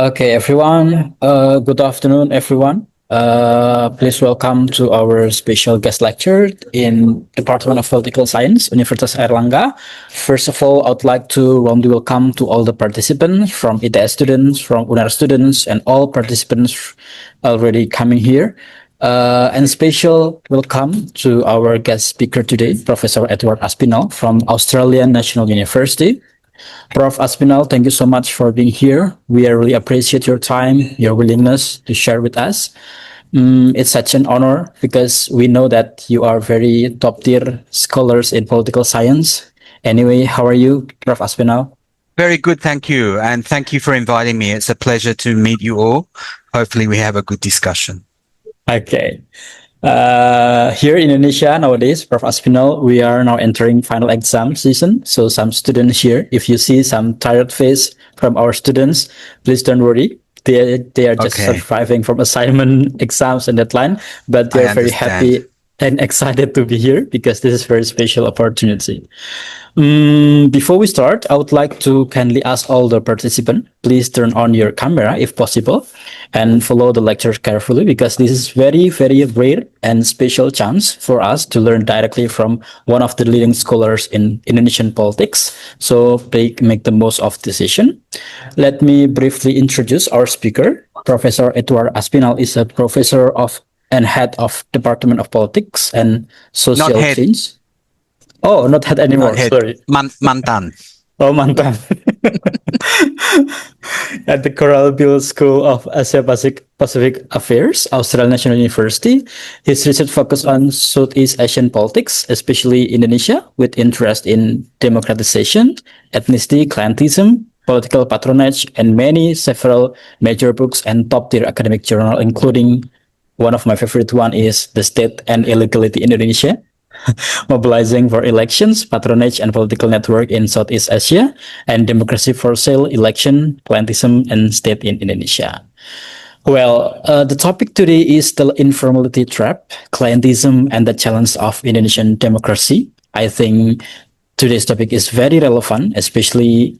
Okay, everyone. Good afternoon, everyone. Please welcome to our special guest lecture in Department of Political Science, Universitas Airlangga. First of all, I would like to warmly welcome to all the participants from ITS students, from UNAR students, and all participants already coming here. And special welcome to our guest speaker today, Professor Edward Aspinall from Australian National University. Prof. Aspinall, thank you so much for being here. We really appreciate your time, your willingness to share with us. It's such an honor because we know that you are very top tier scholars in political science. Anyway, how are you, Prof. Aspinall? Very good, thank you. And thank you for inviting me. It's a pleasure to meet you all. Hopefully we have a good discussion. Okay. Here in Indonesia nowadays, Prof. Aspinall, we are now entering final exam season. So some students here, if you see some tired face from our students, please don't worry. They are just Okay, surviving from assignment, exams, and deadline, but they I are very understand. happy and excited to be here because this is a very special opportunity. Before we start, I would like to kindly ask all the participants, please turn on your camera if possible and follow the lecture carefully because this is very, very rare and special chance for us to learn directly from one of the leading scholars in Indonesian politics. So make the most of the session. Let me briefly introduce our speaker. Professor Edward Aspinall is a professor of and head of Department of Politics and Not Social head, Change. Oh, not head not anymore. head. Sorry. Mantan. Oh, mantan. At the Coral Bill School of Asia Pacific Affairs, Australian National University, his research focused on Southeast Asian politics, especially Indonesia, with interest in democratization, ethnicity, clientelism, political patronage, and several major books and top-tier academic journal, including one of my favorite one is The State and Illegality in Indonesia, mobilizing for elections, patronage, and political network in Southeast Asia, and democracy for sale, election, clientelism, and state in Indonesia. Well, the topic today is the informality trap, clientelism, and the challenge of Indonesian democracy. I think today's topic is very relevant, especially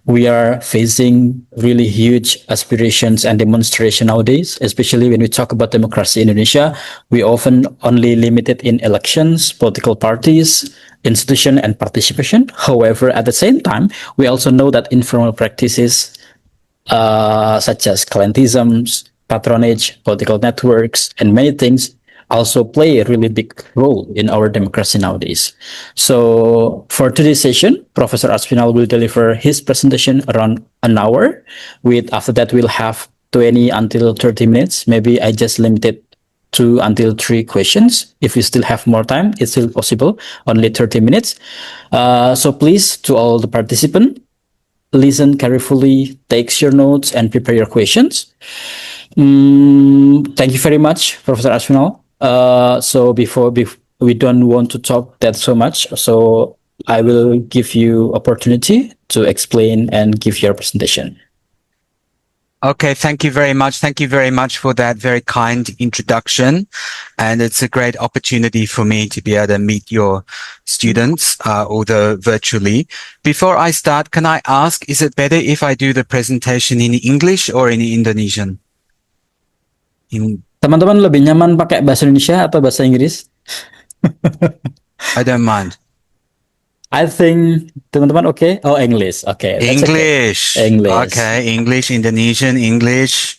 we are facing really huge aspirations and demonstration nowadays, especially when we talk about democracy in Indonesia. We often only limited in elections, political parties, institution, and participation. However, at the same time, we also know that informal practices such as clientelism, patronage, political networks, and many things also play a really big role in our democracy nowadays. So for today's session, Professor Aspinall will deliver his presentation around an hour. With after that, we'll have 20 until 30 minutes. Maybe I just limited 2 until 3 questions. If you still have more time, it's still possible. Only 30 minutes. So please, to all the participants, listen carefully, take your notes, and prepare your questions. Thank you very much, Professor Aspinall. So before we don't want to talk that so much, so I will give you opportunity to explain and give your presentation. Okay, thank you very much. Thank you very much for that very kind introduction. And it's a great opportunity for me to be able to meet your students, although virtually. Before I start, can I ask, is it better if I do the presentation in English or in Indonesian? Teman-teman lebih nyaman pakai bahasa Indonesia atau bahasa Inggris? I don't mind. I think teman-teman okay? Oh, English. Okay, that's English. okay. English. Okay, English, Indonesian, English.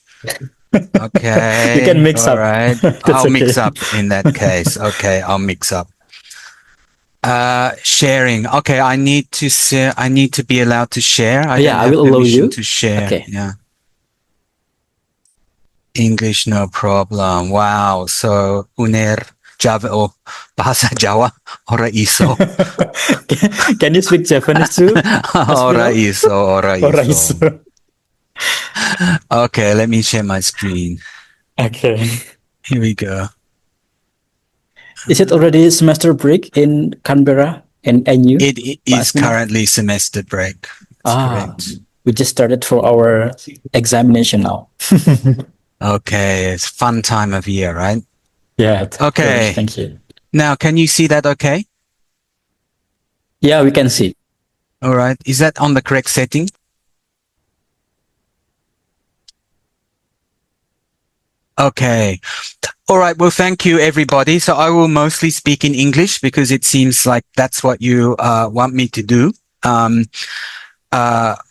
Okay. You can mix all up. right. That's I'll okay. mix up in that case. Okay, I'll mix up. Sharing. Okay, I need to be allowed to share. I Yeah, don't I have will allow permission you. to share. Okay. Yeah. English, no problem. Wow. So, uner Java, oh, bahasa Jawa, ora iso. Can you speak Japanese too? Ora iso, ora Ora iso. iso. Okay, let me share my screen. Okay. Here we go. Is it already semester break in Canberra and NU? It is currently semester break. That's correct. We just started for our examination now. Okay, it's fun time of year, right? Yeah. Okay. Thank you. Now, can you see that okay? Yeah, we can see. All right. Is that on the correct setting? Okay. All right. Well, thank you, everybody. So I will mostly speak in English because it seems like that's what you want me to do,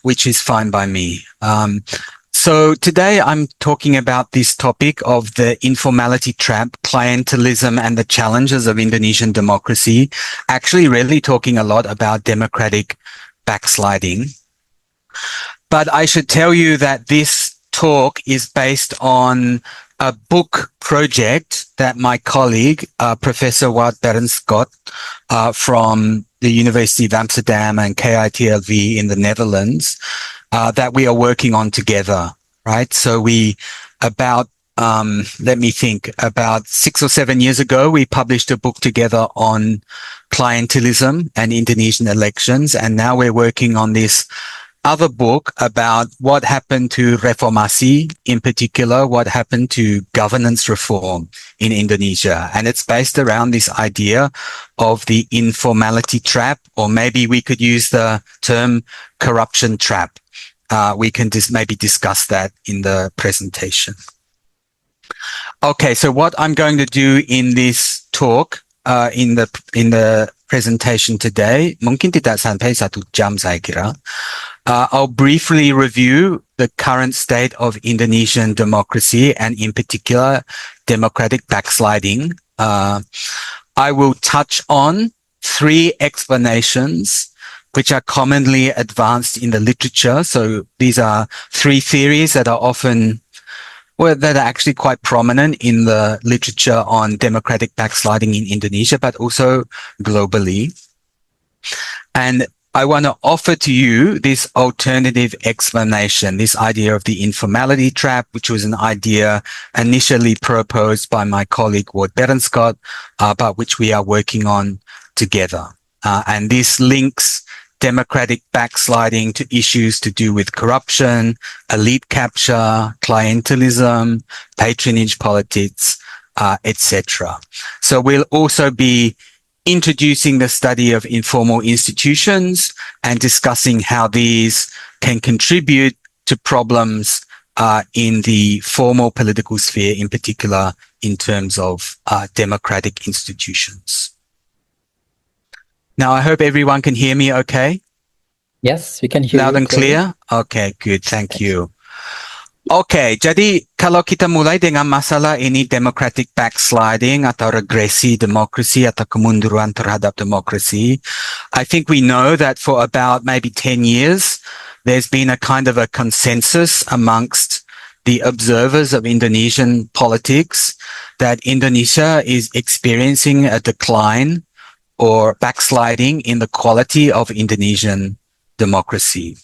which is fine by me. So today I'm talking about this topic of the informality trap, clientelism, and the challenges of Indonesian democracy, actually really talking a lot about democratic backsliding. But I should tell you that this talk is based on a book project that my colleague, Professor Wout Berenscott, from the University of Amsterdam and KITLV in the Netherlands, that we are working on together, right? So about 6 or 7 years ago, we published a book together on clientelism and Indonesian elections. And now we're working on this other book about what happened to reformasi, in particular, what happened to governance reform in Indonesia. And it's based around this idea of the informality trap, or maybe we could use the term corruption trap. We can just maybe discuss that in the presentation. Okay, so what I'm going to do in this talk, in the presentation today, mungkin tidak sampai 1 jam saya kira. I'll briefly review the current state of Indonesian democracy and in particular democratic backsliding. I will touch on 3 explanations which are commonly advanced in the literature. So these are 3 theories that are that are actually quite prominent in the literature on democratic backsliding in Indonesia, but also globally. And I want to offer to you this alternative explanation, this idea of the informality trap, which was an idea initially proposed by my colleague Wout Berenscott, but which we are working on together. And this links democratic backsliding to issues to do with corruption, elite capture, clientelism, patronage politics, etc. So we'll also be introducing the study of informal institutions and discussing how these can contribute to problems in the formal political sphere, in particular in terms of democratic institutions. Now, I hope everyone can hear me okay? Yes, we can hear Loud you and clear? Okay, good. Thank you. Oke, jadi kalau kita mulai dengan masalah ini democratic backsliding atau regresi demokrasi atau kemunduran terhadap demokrasi, I think we know that for about maybe 10 years, there's been a kind of a consensus amongst the observers of Indonesian politics that Indonesia is experiencing a decline or backsliding in the quality of Indonesian democracy.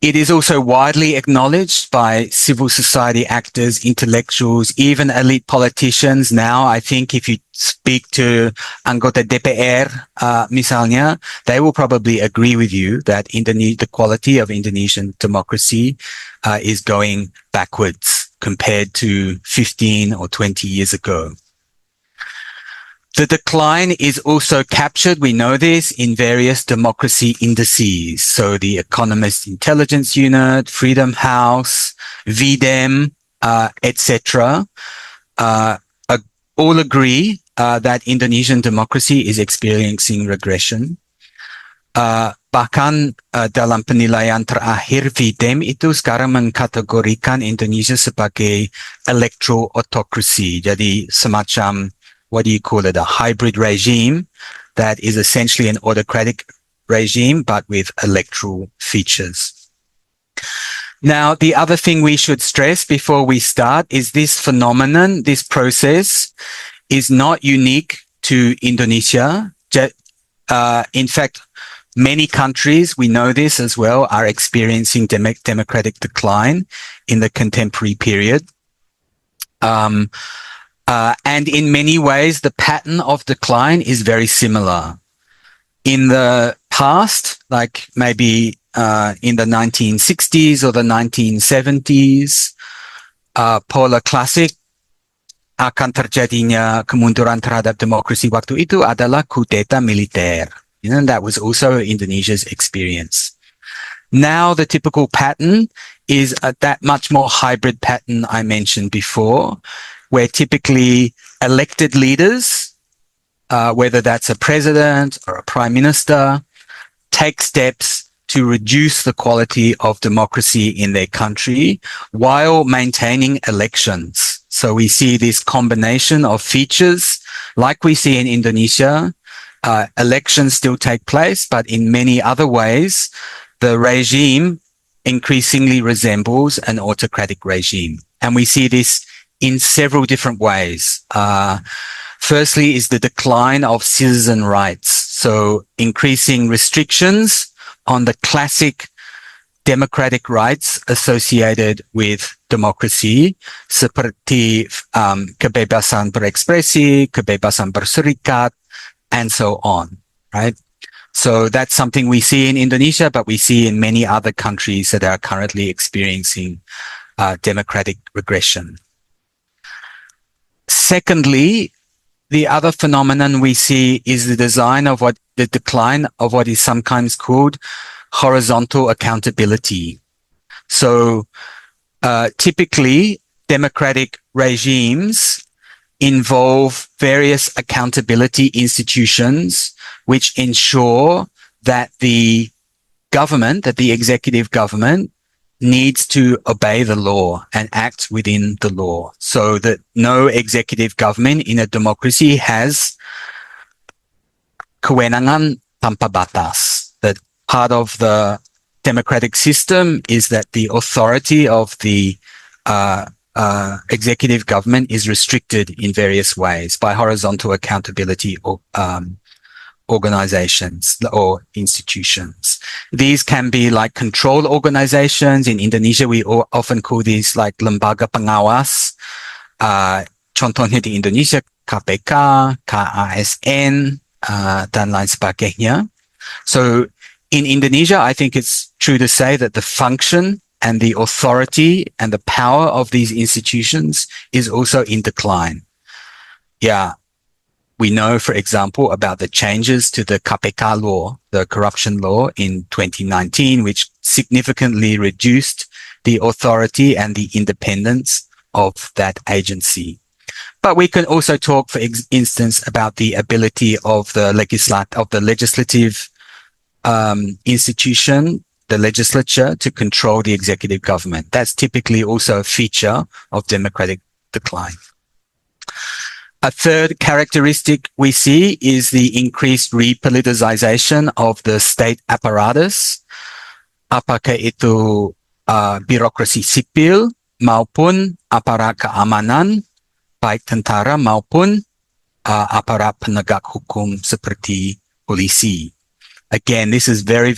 It is also widely acknowledged by civil society actors, intellectuals, even elite politicians. Now, I think if you speak to anggota DPR, misalnya, they will probably agree with you that the quality of Indonesian democracy is going backwards compared to 15 or 20 years ago. The decline is also captured, we know this, in various democracy indices. So the Economist Intelligence Unit, Freedom House, VDEM, etc. All agree that Indonesian democracy is experiencing regression. Bahkan dalam penilaian terakhir VDEM itu sekarang mengkategorikan Indonesia sebagai electoral autocracy. Jadi semacam, what do you call it, a hybrid regime that is essentially an autocratic regime, but with electoral features. Now, the other thing we should stress before we start is this phenomenon, this process is not unique to Indonesia. In fact, many countries, we know this as well, are experiencing democratic decline in the contemporary period. And in many ways, the pattern of decline is very similar. In the past, like maybe in the 1960s or the 1970s, pola klasik akan terjadinya kemunduran terhadap demokrasi waktu itu adalah kudeta militer. You know, that was also Indonesia's experience. Now the typical pattern is that much more hybrid pattern I mentioned before, where typically elected leaders, whether that's a president or a prime minister, take steps to reduce the quality of democracy in their country while maintaining elections. So we see this combination of features like we see in Indonesia. Elections still take place, but in many other ways, the regime increasingly resembles an autocratic regime. And we see this in several different ways. Firstly is the decline of citizen rights. So increasing restrictions on the classic democratic rights associated with democracy, seperti kebebasan berekspresi, kebebasan berserikat, and so on, right? So that's something we see in Indonesia, but we see in many other countries that are currently experiencing democratic regression. Secondly, the other phenomenon we see is the decline of what is sometimes called horizontal accountability. So typically, democratic regimes involve various accountability institutions which ensure that the government, that the executive government needs to obey the law and act within the law, so that no executive government in a democracy has kewenangan tanpa batas. That part of the democratic system is that the authority of the executive government is restricted in various ways by horizontal accountability organizations or institutions. These can be like control organizations. In Indonesia, we often call these like lembaga pengawas. Contohnya di Indonesia, KPK, KASN, dan lain sebagainya. So in Indonesia, I think it's true to say that the function and the authority and the power of these institutions is also in decline. Yeah. We know, for example, about the changes to the KPK law, the corruption law in 2019, which significantly reduced the authority and the independence of that agency. But we can also talk, for instance, about the ability of the legislative institution, the legislature, to control the executive government. That's typically also a feature of democratic decline. A third characteristic we see is the increased repoliticization of the state apparatus, apakah itu birokrasi sipil maupun aparat keamanan, baik tentara maupun aparat penegak hukum seperti polisi. Again, this is very,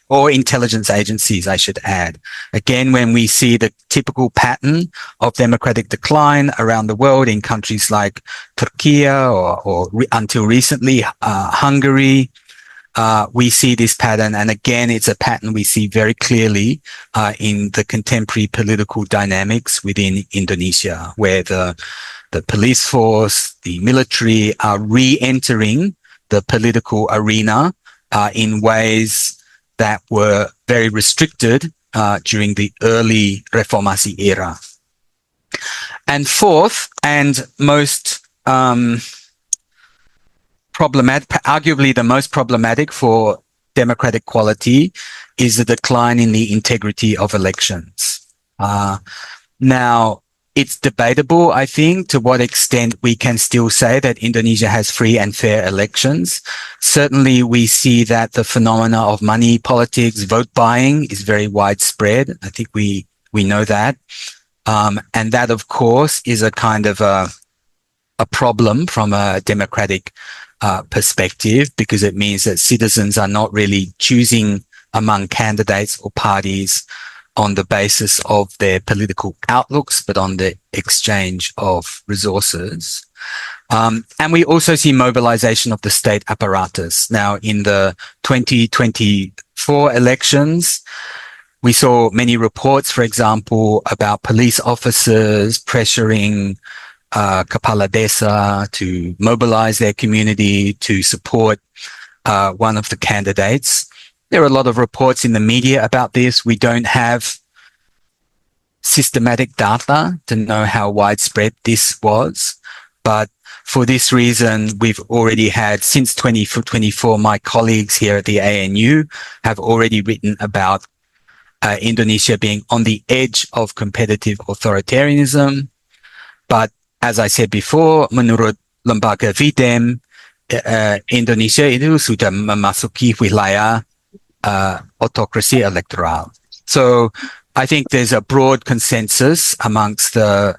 or intelligence agencies, I should add. Again, when we see the typical pattern of democratic decline around the world in countries like Turkey or until recently, Hungary, we see this pattern. And again, it's a pattern we see very clearly in the contemporary political dynamics within Indonesia, where the police force, the military are re-entering the political arena in ways that were very restricted during the early Reformasi era. And fourth, and most problematic, arguably the most problematic for democratic quality, is the decline in the integrity of elections. Now, it's debatable, I think, to what extent we can still say that Indonesia has free and fair elections. Certainly, we see that the phenomena of money politics, vote buying is very widespread. I think we know that. And that, of course, is a kind of a problem from a democratic perspective, because it means that citizens are not really choosing among candidates or parties on the basis of their political outlooks, but on the exchange of resources. And we also see mobilization of the state apparatus. Now, in the 2024 elections, we saw many reports, for example, about police officers pressuring Kepala Desa to mobilize their community to support one of the candidates. There are a lot of reports in the media about this. We don't have systematic data to know how widespread this was. But for this reason, we've already had, since 2024, my colleagues here at the ANU have already written about Indonesia being on the edge of competitive authoritarianism. But as I said before, menurut lembaga VDEM, Indonesia itu sudah memasuki wilayah autocracy electoral. So I think there's a broad consensus amongst the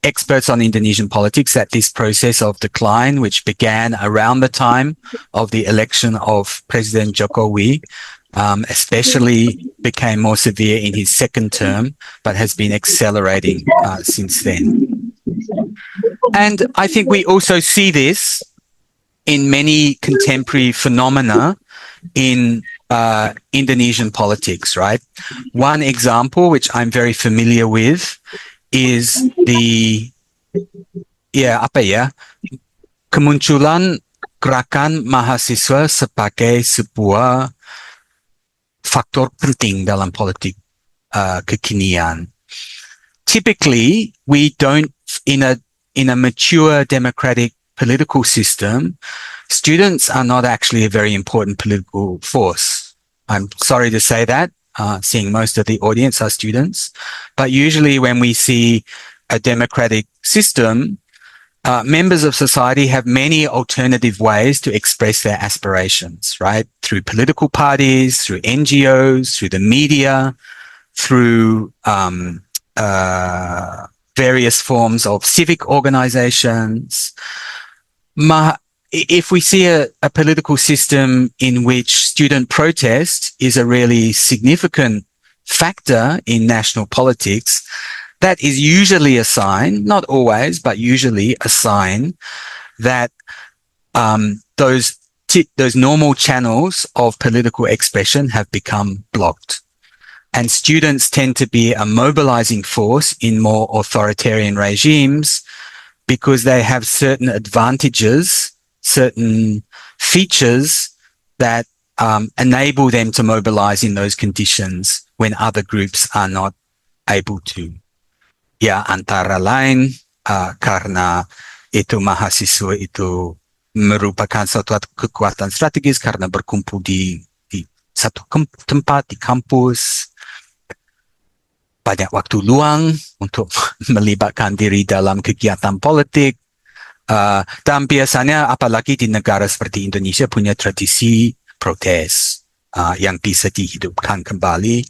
experts on Indonesian politics that this process of decline, which began around the time of the election of President Jokowi, especially became more severe in his second term, but has been accelerating since then. And I think we also see this in many contemporary phenomena in Indonesian politics, right? One example, which I'm very familiar with, is the kemunculan gerakan mahasiswa sebagai sebuah faktor penting dalam politik kekinian. Typically, we don't, in a mature democratic political system, students are not actually a very important political force. I'm sorry to say that, seeing most of the audience are students. But usually when we see a democratic system, members of society have many alternative ways to express their aspirations, right? Through political parties, through NGOs, through the media, through various forms of civic organizations. If we see a political system in which student protest is a really significant factor in national politics, that is usually a sign, not always, but usually a sign that those normal channels of political expression have become blocked. And students tend to be a mobilizing force in more authoritarian regimes because they have certain advantages, certain features that enable them to mobilize in those conditions when other groups are not able to. Ya, antara lain karena itu mahasiswa itu merupakan suatu kekuatan strategis karena berkumpul di satu tempat di kampus, banyak waktu luang untuk melibatkan diri dalam kegiatan politik, dan biasanya apalagi di negara seperti Indonesia punya tradisi protes yang bisa dihidupkan kembali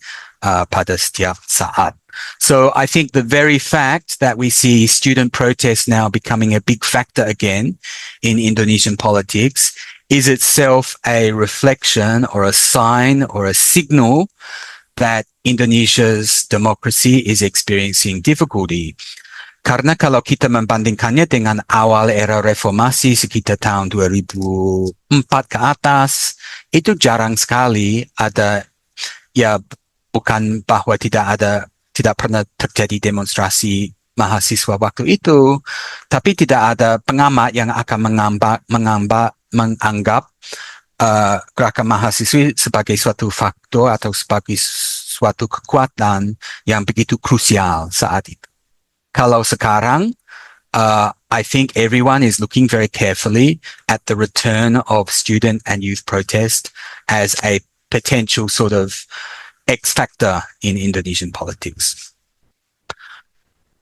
pada setiap saat. So I think the very fact that we see student protests now becoming a big factor again in Indonesian politics is itself a reflection or a sign or a signal that Indonesia's democracy is experiencing difficulty. Karena kalau kita membandingkannya dengan awal era reformasi sekitar tahun 2004 ke atas, itu jarang sekali ada, ya bukan bahwa tidak pernah terjadi demonstrasi mahasiswa waktu itu, tapi tidak ada pengamat yang akan menganggap gerakan mahasiswa sebagai suatu faktor atau sebagai suatu kekuatan yang begitu krusial saat itu. Kalau sekarang, I think everyone is looking very carefully at the return of student and youth protest as a potential sort of X factor in Indonesian politics.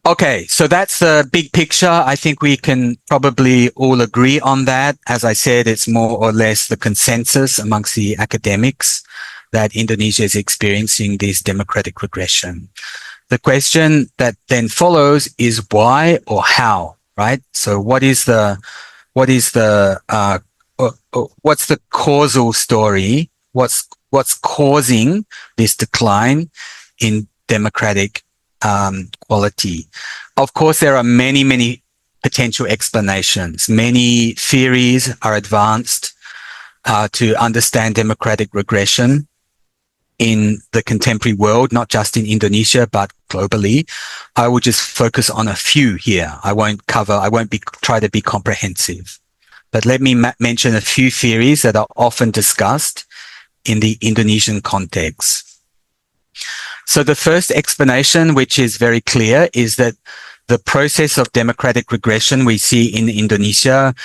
Okay, so that's the big picture. I think we can probably all agree on that. As I said, it's more or less the consensus amongst the academics that Indonesia is experiencing this democratic regression. The question that then follows is why or how, right? So what's the causal story? What's causing this decline in democratic quality? Of course, there are many potential explanations. Many theories are advanced to understand democratic regression in the contemporary world, not just in Indonesia, but globally. I will just focus on a few here. I won't try to be comprehensive. But let me mention a few theories that are often discussed in the Indonesian context. So the first explanation, which is very clear, is that the process of democratic regression we see in Indonesia,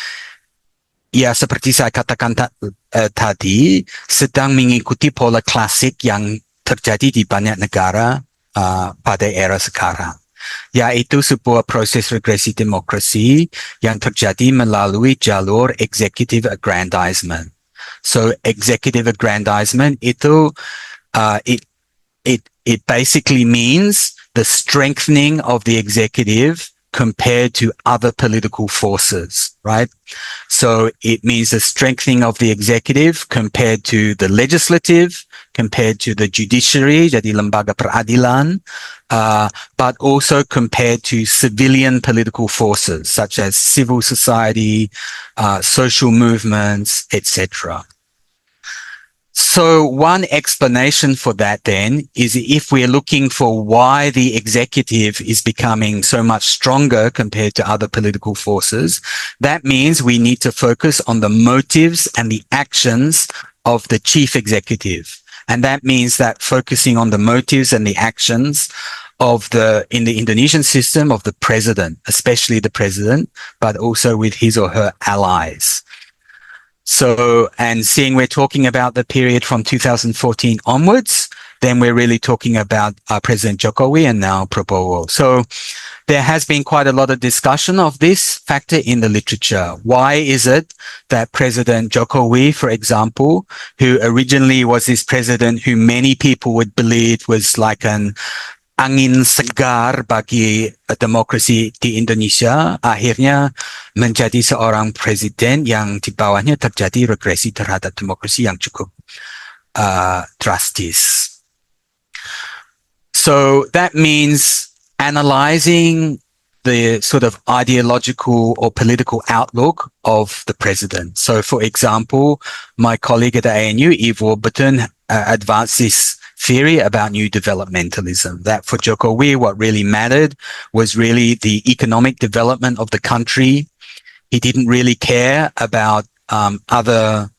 ya seperti saya katakan tadi, sedang mengikuti pola klasik yang terjadi di banyak negara pada era sekarang, yaitu sebuah proses regresi demokrasi yang terjadi melalui jalur executive aggrandizement. So executive aggrandizement itu it basically means the strengthening of the executive compared to other political forces, right? So it means the strengthening of the executive compared to the legislative, compared to the judiciary, jadi lembaga peradilan, but also compared to civilian political forces such as civil society, social movements, etc. So one explanation for that then is if we're looking for why the executive is becoming so much stronger compared to other political forces, that means we need to focus on the motives and the actions of the chief executive. And that means that focusing on the motives and the actions in the Indonesian system of the president, especially the president, but also with his or her allies. So, and seeing we're talking about the period from 2014 onwards, then we're really talking about President Jokowi and now Prabowo. So there has been quite a lot of discussion of this factor in the literature. Why is it that President Jokowi, for example, who originally was this president who many people would believe was like an angin segar bagi demokrasi di Indonesia, akhirnya menjadi seorang presiden yang di bawahnya terjadi regresi terhadap demokrasi yang cukup drastis. So that means analyzing the sort of ideological or political outlook of the president. So for example, my colleague at the ANU, Ivo Button, advanced this theory about new developmentalism, that for Jokowi, what really mattered was really the economic development of the country. He didn't really care about other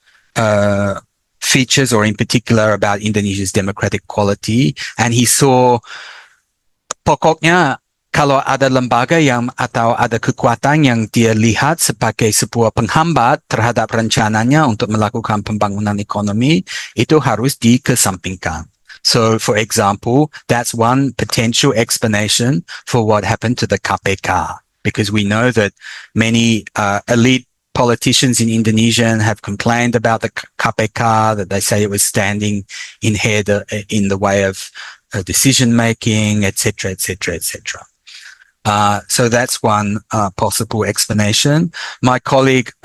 features, or in particular about Indonesia's democratic quality. And he saw pokoknya kalau ada lembaga yang atau ada kekuatan yang dia lihat sebagai sebuah penghambat terhadap rencananya untuk melakukan pembangunan ekonomi, itu harus dikesampingkan. So, for example, that's one potential explanation for what happened to the KPK, because we know that many elite politicians in Indonesia have complained about the KPK, that they say it was standing in the way of decision making, etc., etc., etc. So that's one possible explanation. My colleague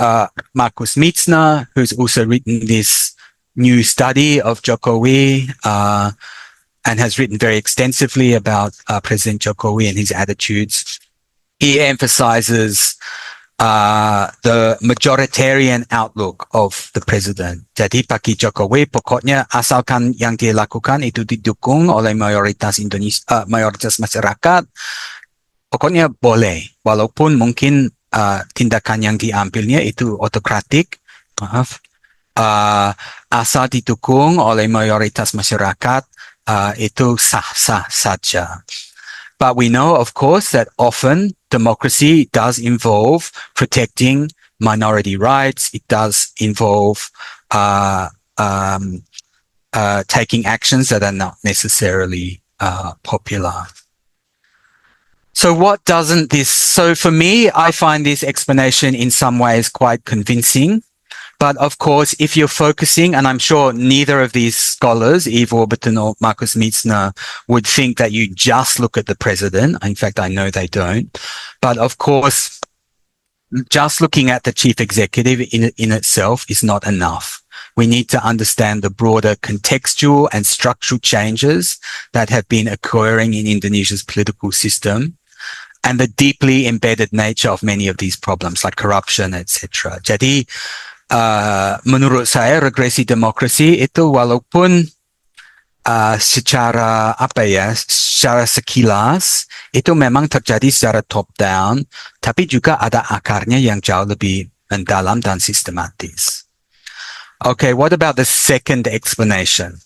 Markus Mietzner, who's also written this new study of Jokowi and has written very extensively about President Jokowi and his attitudes, he emphasizes the majoritarian outlook of the president. Jadi bagi Jokowi, pokoknya asalkan yang dia lakukan itu didukung oleh mayoritas Indonesia, mayoritas masyarakat, pokoknya boleh, walaupun mungkin tindakan yang diambilnya itu otokratik, asal didukung oleh mayoritas masyarakat, itu sah-sah saja. But we know, of course, that often democracy does involve protecting minority rights. It does involve taking actions that are not necessarily popular. So what doesn't this... So for me, I find this explanation in some ways quite convincing. But of course, if you're focusing, and I'm sure neither of these scholars, Eve Orbiton or Markus Mietzner, would think that you just look at the president. In fact, I know they don't. But of course, just looking at the chief executive in itself is not enough. We need to understand the broader contextual and structural changes that have been occurring in Indonesia's political system, and the deeply embedded nature of many of these problems, like corruption, etc. Jadi, menurut saya regresi demokrasi itu walaupun secara sekilas itu memang terjadi secara top down, tapi juga ada akarnya yang jauh lebih mendalam dan sistematis. Okay, what about the second explanation?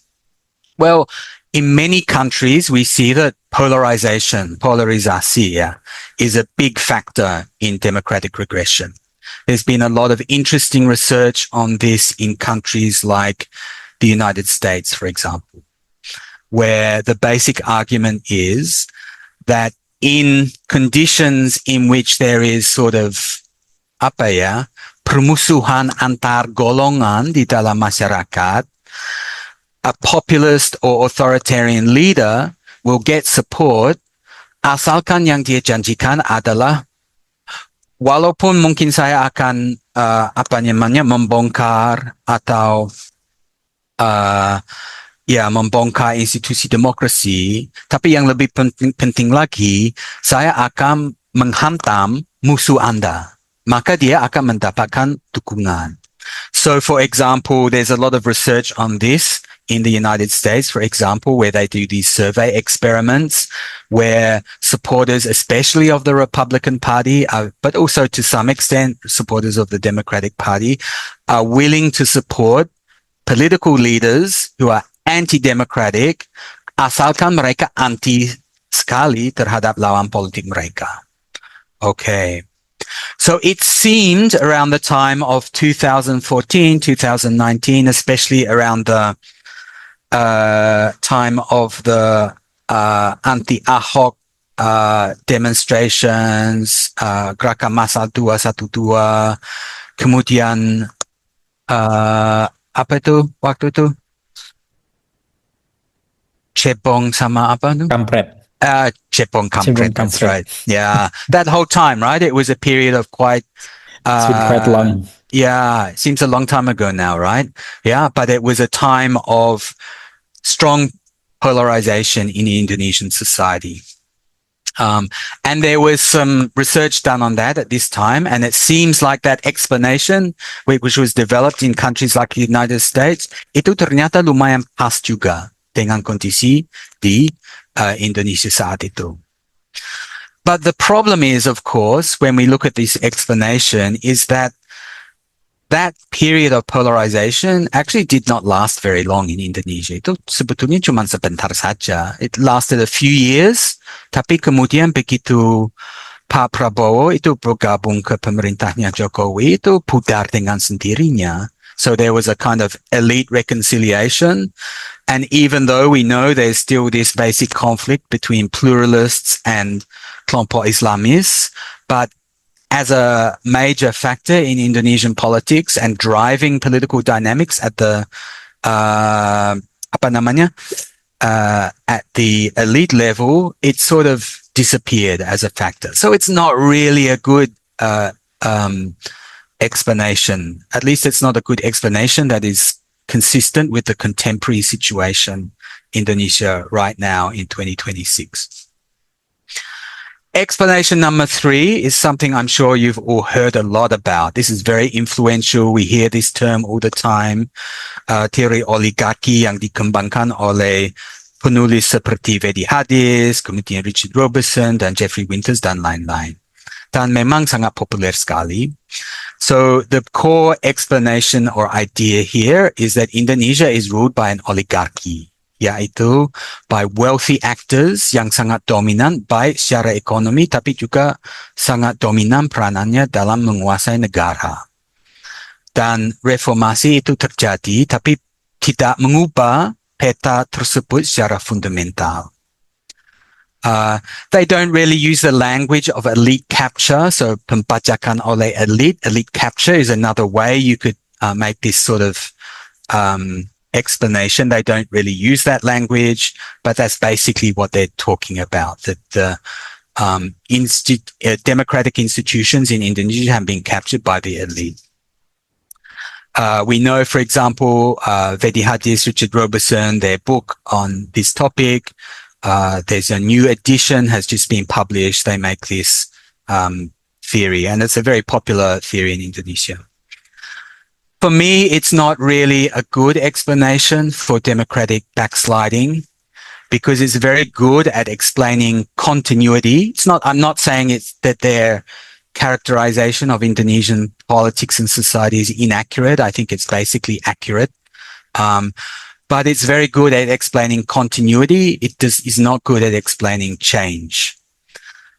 Well, in many countries, we see that polarisasi, is a big factor in democratic regression. There's been a lot of interesting research on this in countries like the United States, for example, where the basic argument is that in conditions in which there is sort of permusuhan antar golongan di dalam masyarakat, a populist or authoritarian leader will get support asalkan yang dia janjikan adalah walaupun mungkin saya akan membongkar atau membongkar institusi demokrasi, tapi yang lebih penting lagi, saya akan menghantam musuh Anda. Maka dia akan mendapatkan dukungan. So, for example, there's a lot of research on this in the United States, for example, where they do these survey experiments where supporters, especially of the Republican Party, but also to some extent supporters of the Democratic Party, are willing to support political leaders who are anti-democratic asalkan mereka anti sekali terhadap lawan politik mereka. Okay. So it seemed around the time of 2014, 2019, especially around the time of the anti-Ahok demonstrations, Gerakan Massa 212, kemudian apa itu waktu itu? Cebong sama apa itu? Kampret. Cebong Kampret, that's right. Yeah, that whole time, right? It was a period of quite... It's been quite long. Yeah, it seems a long time ago now, right? Yeah, but it was a time of strong polarization in Indonesian society. And there was some research done on that at this time, and it seems like that explanation, which was developed in countries like the United States, itu ternyata lumayan pas juga dengan kondisi di Indonesia saat itu. But the problem is, of course, when we look at this explanation, is that that period of polarization actually did not last very long in Indonesia. Itu sebetulnya cuma sebentar saja. It lasted a few years, tapi kemudian begitu Pak Prabowo itu bergabung ke pemerintahnya Jokowi, itu pudar dengan sendirinya. So there was a kind of elite reconciliation. And even though we know there's still this basic conflict between pluralists and kelompok Islamis, but as a major factor in Indonesian politics and driving political dynamics at the at the elite level, it sort of disappeared as a factor. So it's not really a good explanation. At least it's not a good explanation that is consistent with the contemporary situation in Indonesia right now in 2026. Explanation number 3 is something I'm sure you've all heard a lot about. This is very influential. We hear this term all the time. Teori oligarki yang dikembangkan oleh penulis seperti V.D. Hadis, kemudian Richard Robertson dan Jeffrey Winters dan lain-lain. Dan memang sangat populer sekali. So the core explanation or idea here is that Indonesia is ruled by an oligarchy, yaitu by wealthy actors yang sangat dominan baik secara ekonomi tapi juga sangat dominan peranannya dalam menguasai negara. Dan reformasi itu terjadi tapi tidak mengubah peta tersebut secara fundamental. They don't really use the language of elite capture. So pembajakan oleh elite. Elite capture is another way you could make this sort of explanation. They don't really use that language, but that's basically what they're talking about. That the democratic institutions in Indonesia have been captured by the elite. We know, for example, V.D. Hadis, Richard Robertson, their book on this topic. There's a new edition has just been published. They make this theory, and it's a very popular theory in Indonesia. For me, it's not really a good explanation for democratic backsliding because it's very good at explaining continuity. I'm not saying it's that their characterization of Indonesian politics and society is inaccurate. I think it's basically accurate. But it's very good at explaining continuity. It is not good at explaining change.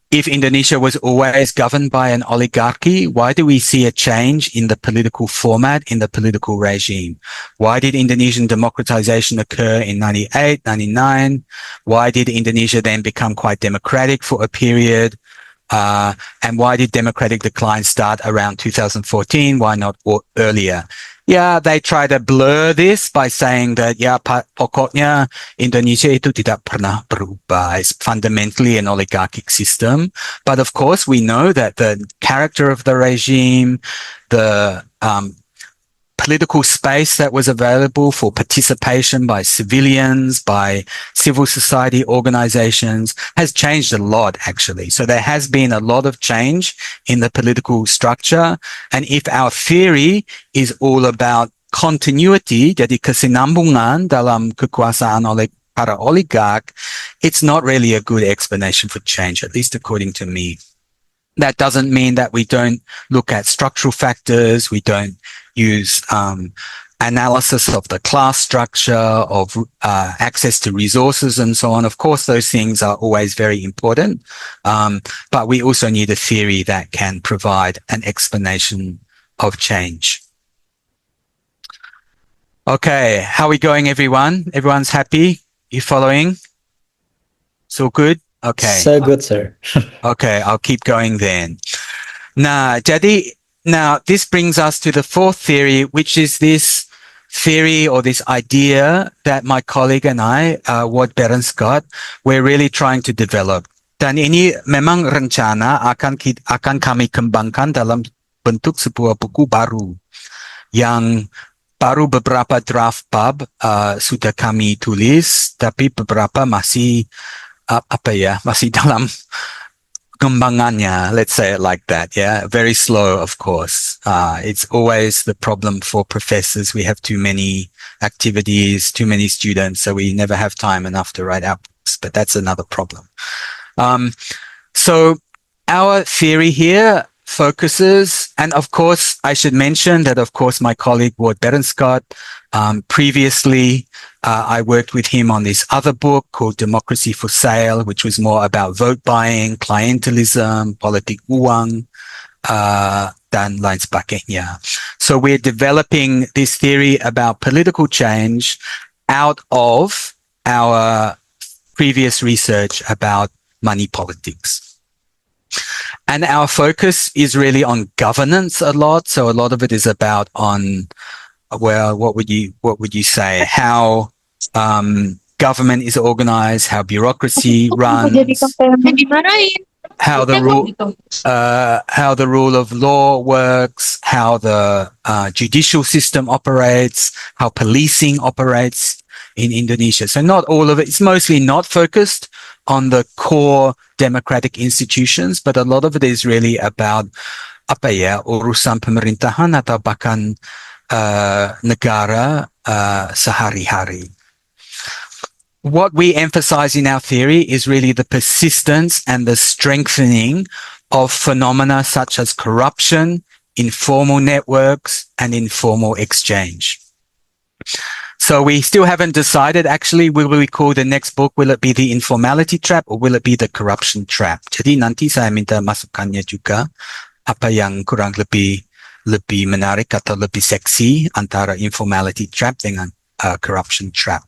If Indonesia was always governed by an oligarchy, why do we see a change in the political format, in the political regime? Why did Indonesian democratization occur in 98, 99? Why did Indonesia then become quite democratic for a period? And why did democratic decline start around 2014? Why not earlier? Yeah, they try to blur this by saying that, pokoknya Indonesia itu tidak pernah berubah. It's fundamentally an oligarchic system. But of course, we know that the character of the regime, the political space that was available for participation by civilians, by civil society organizations has changed a lot, actually. So there has been a lot of change in the political structure. And if our theory is all about continuity, jadi kesinambungan dalam kekuasaan oleh para oligark, it's not really a good explanation for change, at least according to me. That doesn't mean that we don't look at structural factors, we don't use analysis of the class structure, of access to resources and so on. Of course, those things are always very important, but we also need a theory that can provide an explanation of change. Okay, how are we going, everyone? Everyone's happy? You following? So good? Okay. So good, sir. Okay, I'll keep going then. Now, this brings us to the fourth theory, which is this theory or this idea that my colleague and I, Ward Berenscott, we're really trying to develop. Dan ini memang rencana akan kami kembangkan dalam bentuk sebuah buku baru yang baru beberapa draft bab sudah kami tulis, tapi beberapa masih masih dalam kembangannya, let's say it like that. Yeah, very slow, of course. It's always the problem for professors. We have too many activities, too many students, so we never have time enough to write our books, but that's another problem. So our theory here focuses, and of course, I should mention that, of course, my colleague Ward Berenscott, previously, I worked with him on this other book called Democracy for Sale, which was more about vote buying, clientelism, politik uang, dan lain sebagainya. So we're developing this theory about political change out of our previous research about money politics. And our focus is really on governance a lot. So a lot of it is about what would you say? How government is organized, how bureaucracy runs, how the rule of law works, how the judicial system operates, how policing operates in Indonesia. So not all of it. It's mostly not focused on the core democratic institutions, but a lot of it is really about urusan pemerintahan atau bahkan negara sehari-hari. What we emphasize in our theory is really the persistence and the strengthening of phenomena such as corruption, informal networks, and informal exchange. So we still haven't decided, actually, will we call the next book, will it be the Informality Trap or will it be the Corruption Trap? Jadi nanti saya minta masukannya juga, apa yang kurang lebih menarik atau lebih seksi antara Informality Trap dengan Corruption Trap.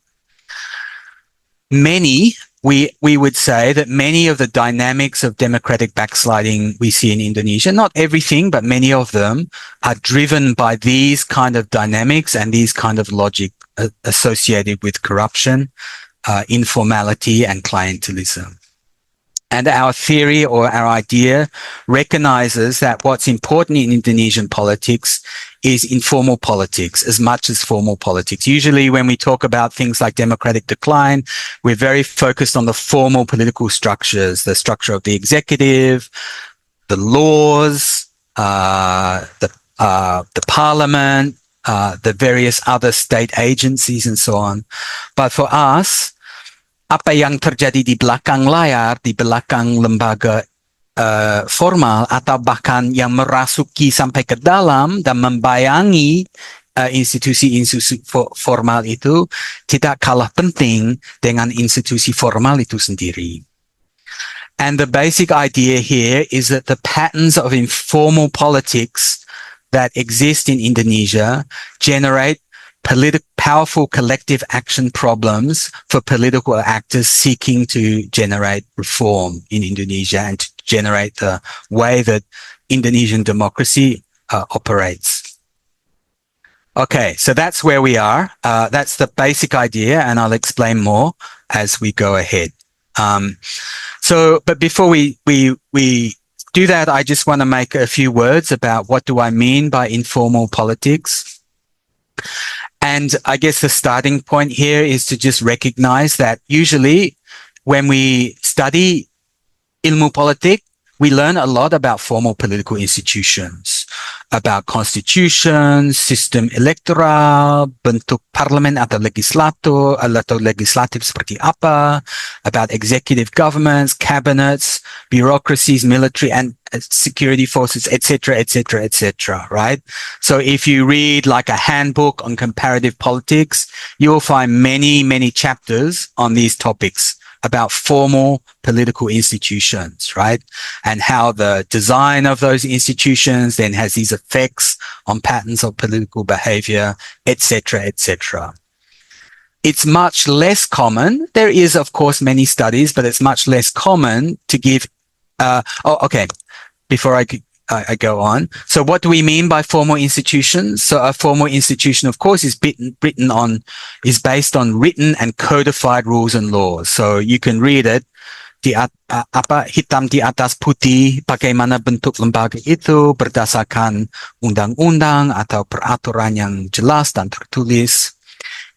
We would say that many of the dynamics of democratic backsliding we see in Indonesia, not everything, but many of them are driven by these kind of dynamics and these kind of logic associated with corruption, informality, and clientelism. And our theory or our idea recognizes that what's important in Indonesian politics is informal politics as much as formal politics. Usually when we talk about things like democratic decline, we're very focused on the formal political structures, the structure of the executive, the laws, the parliament, the various other state agencies and so on. But for us, apa yang terjadi di belakang layar, di belakang lembaga formal atau bahkan yang merasuki sampai ke dalam dan membayangi institusi-institusi formal itu tidak kalah penting dengan institusi formal itu sendiri. And the basic idea here is that the patterns of informal politics that exist in Indonesia generate powerful collective action problems for political actors seeking to generate reform in Indonesia and to generate the way that Indonesian democracy operates. Okay, so that's where we are. That's the basic idea, and I'll explain more as we go ahead. But before we do that, I just want to make a few words about what do I mean by informal politics. And I guess the starting point here is to just recognize that usually when we study ilmu politik, we learn a lot about formal political institutions, about constitutions, sistem elektoral, bentuk parlemen atau legislatif seperti apa, about executive governments, cabinets, bureaucracies, military and security forces, etc., etc., etc., right? So if you read like a handbook on comparative politics, you will find many, many chapters on these topics about formal political institutions, right? And how the design of those institutions then has these effects on patterns of political behavior, etc., etc. It's much less common. There is, of course, many studies, but it's much less common to give. Before I go on. So what do we mean by formal institutions? So a formal institution, of course, is based on written and codified rules and laws. So you can read it, hitam di atas putih, bagaimana bentuk lembaga itu berdasarkan undang-undang atau peraturan yang jelas dan tertulis.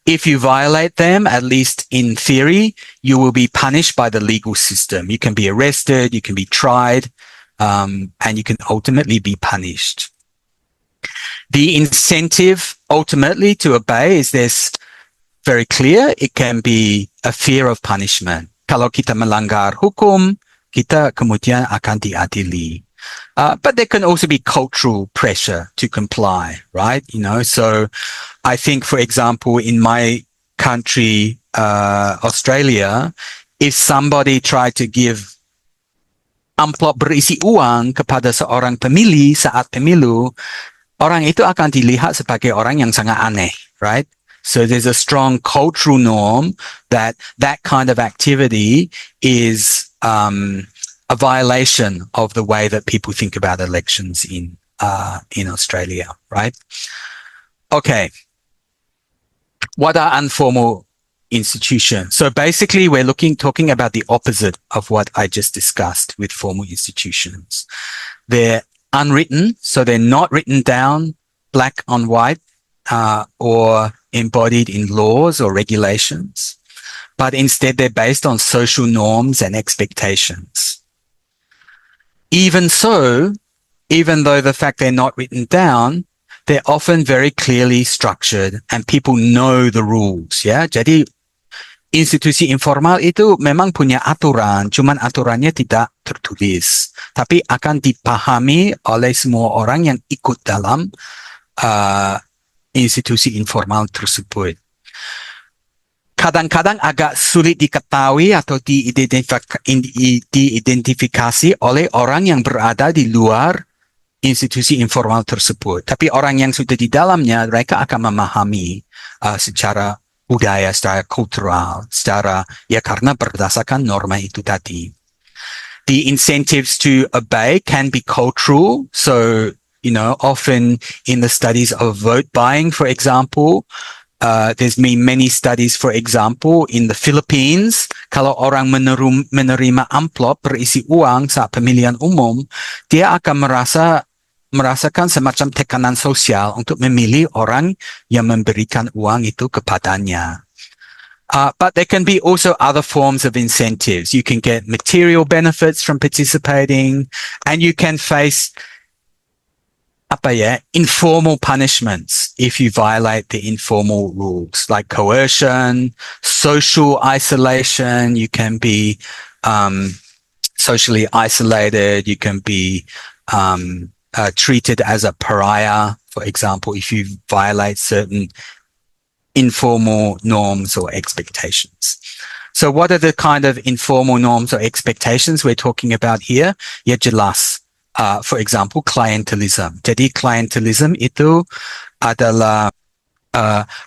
If you violate them, at least in theory, you will be punished by the legal system. You can be arrested, you can be tried, and you can ultimately be punished. The incentive ultimately to obey is this very clear. It can be a fear of punishment. Kalau kita melanggar hukum, kita kemudian akan diadili. But there can also be cultural pressure to comply, right? So I think, for example, in my country, Australia, if somebody tried to give amplop berisi uang kepada seorang pemilih saat pemilu, orang itu akan dilihat sebagai orang yang sangat aneh, right? So there's a strong cultural norm that kind of activity is a violation of the way that people think about elections in Australia, right? Okay. What are informal institutions? So basically, we're talking about the opposite of what I just discussed with formal institutions. They're unwritten, so they're not written down black on white or embodied in laws or regulations, but instead they're based on social norms and expectations. Even so, even though the fact they're not written down, they're often very clearly structured and people know the rules, ya. Jadi institusi informal itu memang punya aturan, cuman aturannya tidak tertulis, tapi akan dipahami oleh semua orang yang ikut dalam institusi informal tersebut. Kadang-kadang agak sulit diketahui atau diidentifikasi oleh orang yang berada di luar institusi informal tersebut. Tapi orang yang sudah di dalamnya, mereka akan memahami secara budaya, secara kultural, karena berdasarkan norma itu tadi. The incentives to obey can be cultural. So, often in the studies of vote buying, for example, there's been many studies, for example, in the Philippines, kalau orang menerima amplop berisi uang saat pemilihan umum, dia akan merasakan semacam tekanan sosial untuk memilih orang yang memberikan uang itu kepadanya. But there can be also other forms of incentives. You can get material benefits from participating, and you can face informal punishments if you violate the informal rules, like coercion, social isolation. You can be socially isolated. You can be treated as a pariah, for example, if you violate certain informal norms or expectations. So what are the kind of informal norms or expectations we're talking about here? Ya jelas. For example, clientelism. Jadi clientelism itu adalah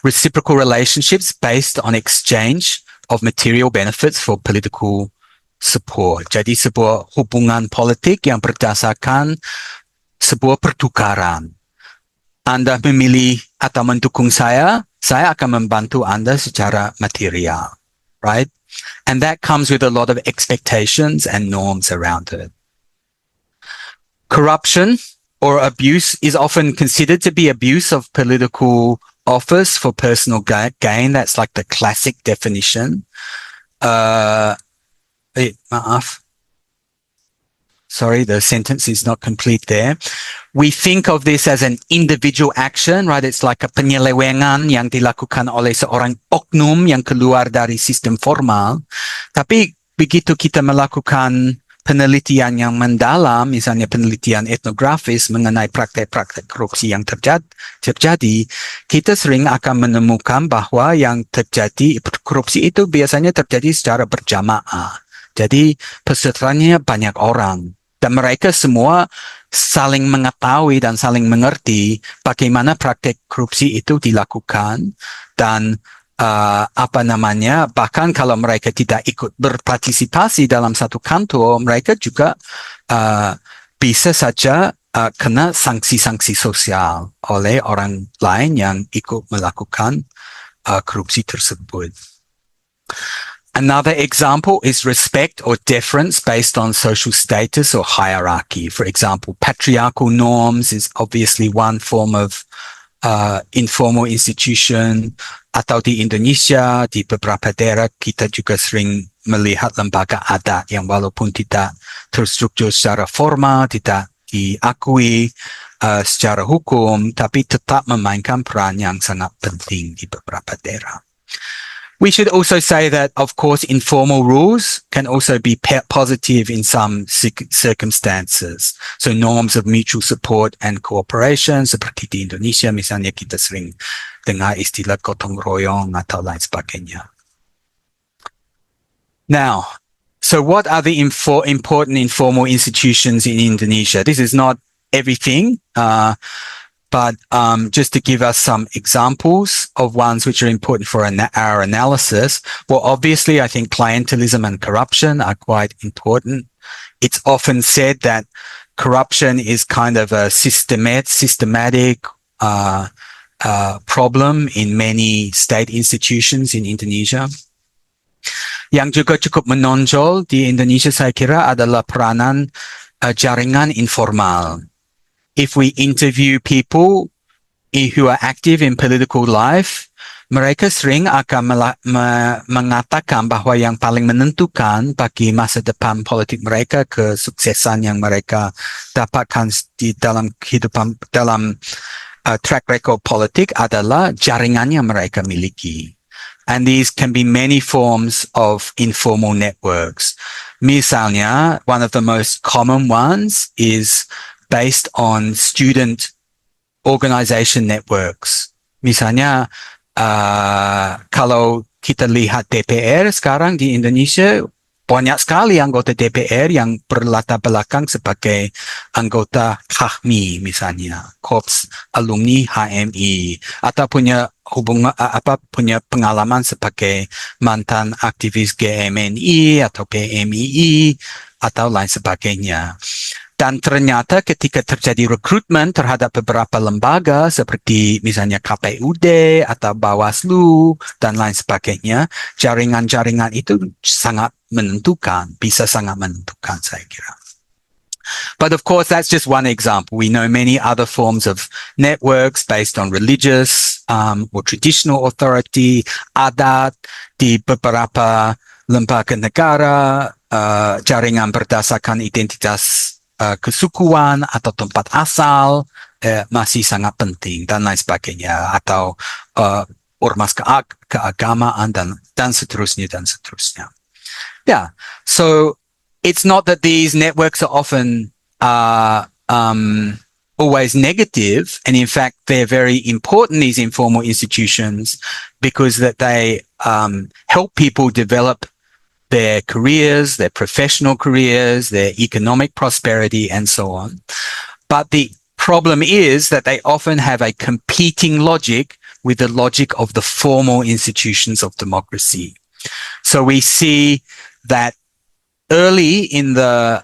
reciprocal relationships based on exchange of material benefits for political support. Jadi sebuah hubungan politik yang berdasarkan sebuah pertukaran. Anda memilih atau mendukung saya akan membantu Anda secara material, right? And that comes with a lot of expectations and norms around it. Corruption or abuse is often considered to be abuse of political office for personal gain. That's like the classic definition. Maaf. Sorry, the sentence is not complete there. We think of this as an individual action, right? It's like a penyelewengan yang dilakukan oleh seorang oknum yang keluar dari sistem formal. Tapi begitu kita melakukan penelitian yang mendalam, misalnya penelitian etnografis mengenai praktek-praktek korupsi yang terjadi, kita sering akan menemukan bahwa yang terjadi, korupsi itu biasanya terjadi secara berjamaah. Jadi pesertanya banyak orang. Dan mereka semua saling mengetahui dan saling mengerti bagaimana praktek korupsi itu dilakukan dan bahkan kalau mereka tidak ikut berpartisipasi dalam satu kantor, mereka juga bisa saja kena sanksi-sanksi sosial oleh orang lain yang ikut melakukan korupsi tersebut. Another example is respect or deference based on social status or hierarchy. For example, patriarchal norms is obviously one form of informal institution. Atau di Indonesia, di beberapa daerah kita juga sering melihat lembaga adat yang walaupun tidak terstruktur secara formal, tidak diakui secara hukum, tapi tetap memainkan peran yang sangat penting di beberapa daerah. We should also say that, of course, informal rules can also be positive in some circumstances. So norms of mutual support and cooperation, seperti di Indonesia, misalnya kita sering dengar istilah gotong royong atau lain sebagainya. Now, so what are the important informal institutions in Indonesia? This is not everything, but just to give us some examples of ones which are important for our analysis, well, obviously, I think clientelism and corruption are quite important. It's often said that corruption is kind of a systematic problem in many state institutions in Indonesia. Yang juga cukup menonjol di Indonesia, saya kira, adalah peranan jaringan informal. If we interview people who are active in political life, mereka sering akan mengatakan bahwa yang paling menentukan bagi masa depan politik mereka, kesuksesan yang mereka dapatkan di dalam kehidupan, dalam track record politik adalah jaringan yang mereka miliki. And these can be many forms of informal networks. Misalnya, one of the most common ones is based on student organization networks. Misalnya, kalau kita lihat DPR sekarang di Indonesia, banyak sekali anggota DPR yang berlatar belakang sebagai anggota KHMI, misalnya, Korps Alumni HMI, atau punya punya pengalaman sebagai mantan aktivis GMNI atau PMII atau lain sebagainya. Dan ternyata ketika terjadi rekrutmen terhadap beberapa lembaga seperti misalnya KPUD atau Bawaslu dan lain sebagainya, jaringan-jaringan itu sangat menentukan, bisa sangat menentukan, saya kira. But of course, that's just one example. We know many other forms of networks based on religious or traditional authority, adat di beberapa lembaga negara, jaringan berdasarkan identitas kesukuan atau tempat asal masih sangat penting dan lain sebagainya, atau ormas keagamaan dan seterusnya dan seterusnya. Yeah, so it's not that these networks are often always negative, and in fact they're very important, these informal institutions, because that they help people develop their careers, their professional careers, their economic prosperity, and so on. But the problem is that they often have a competing logic with the logic of the formal institutions of democracy. So we see that early in the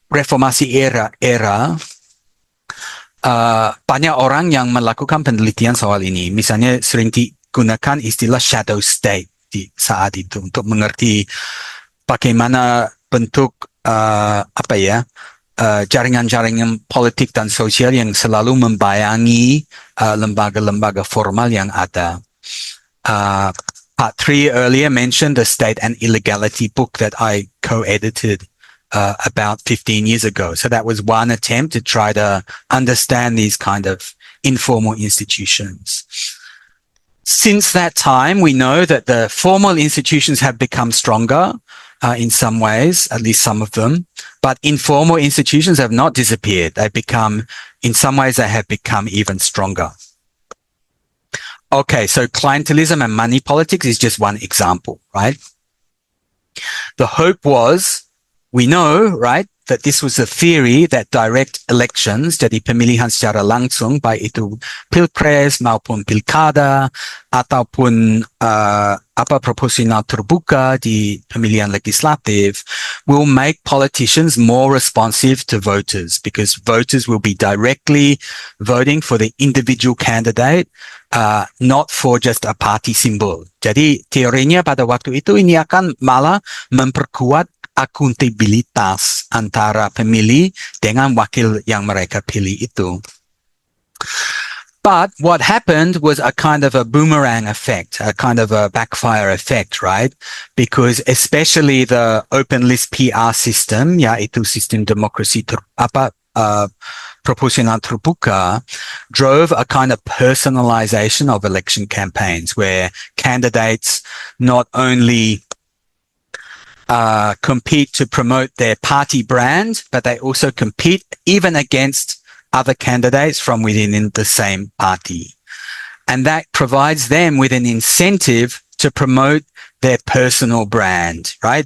reformasi era, banyak orang yang melakukan penelitian soal ini. Misalnya sering digunakan istilah shadow state di saat itu untuk mengerti bagaimana bentuk jaringan-jaringan politik dan sosial yang selalu membayangi lembaga-lembaga formal yang ada. Part 3 earlier mentioned the State and Illegality book that I co-edited about 15 years ago. So that was one attempt to try to understand these kind of informal institutions. Since that time, we know that the formal institutions have become stronger in some ways, at least some of them, but informal institutions have not disappeared. They've become, in some ways, they have become even stronger. Okay, so clientelism and money politics is just one example, right? The hope was, we know, right, that this was a theory that direct elections, jadi pemilihan secara langsung, baik itu pilpres maupun pilkada, ataupun proporsional terbuka di pemilihan legislatif, will make politicians more responsive to voters, because voters will be directly voting for the individual candidate, not for just a party symbol. Jadi teorinya pada waktu itu ini akan malah memperkuat akuntabilitas antara pemilih dengan wakil yang mereka pilih itu. But what happened was a kind of a boomerang effect, a kind of a backfire effect, right? Because especially the open list PR system, yaitu sistem demokrasi proporsional terbuka, drove a kind of personalization of election campaigns where candidates not only compete to promote their party brand, but they also compete even against other candidates from within the same party. And that provides them with an incentive to promote their personal brand, right?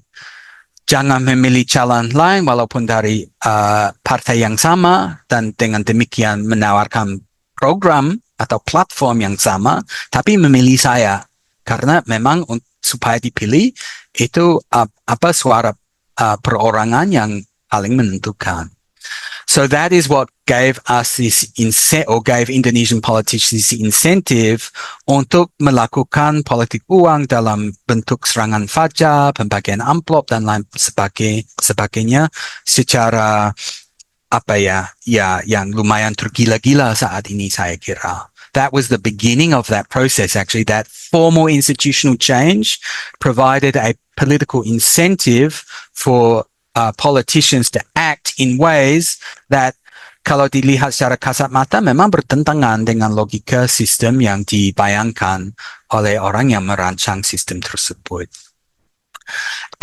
Jangan memilih calon lain walaupun dari partai yang sama dan dengan demikian menawarkan program atau platform yang sama, tapi memilih saya karena memang supaya dipilih itu suara perorangan yang paling menentukan. So that is what gave us this gave Indonesian politicians the incentive untuk melakukan politik uang dalam bentuk serangan fajar, pembagian amplop dan lain sebagainya secara yang lumayan tergila-gila saat ini saya kira. That was the beginning of that process, actually. That formal institutional change provided a political incentive for politicians to act in ways that kalau dilihat secara kasat mata memang bertentangan dengan logika sistem yang dibayangkan oleh orang yang merancang sistem tersebut.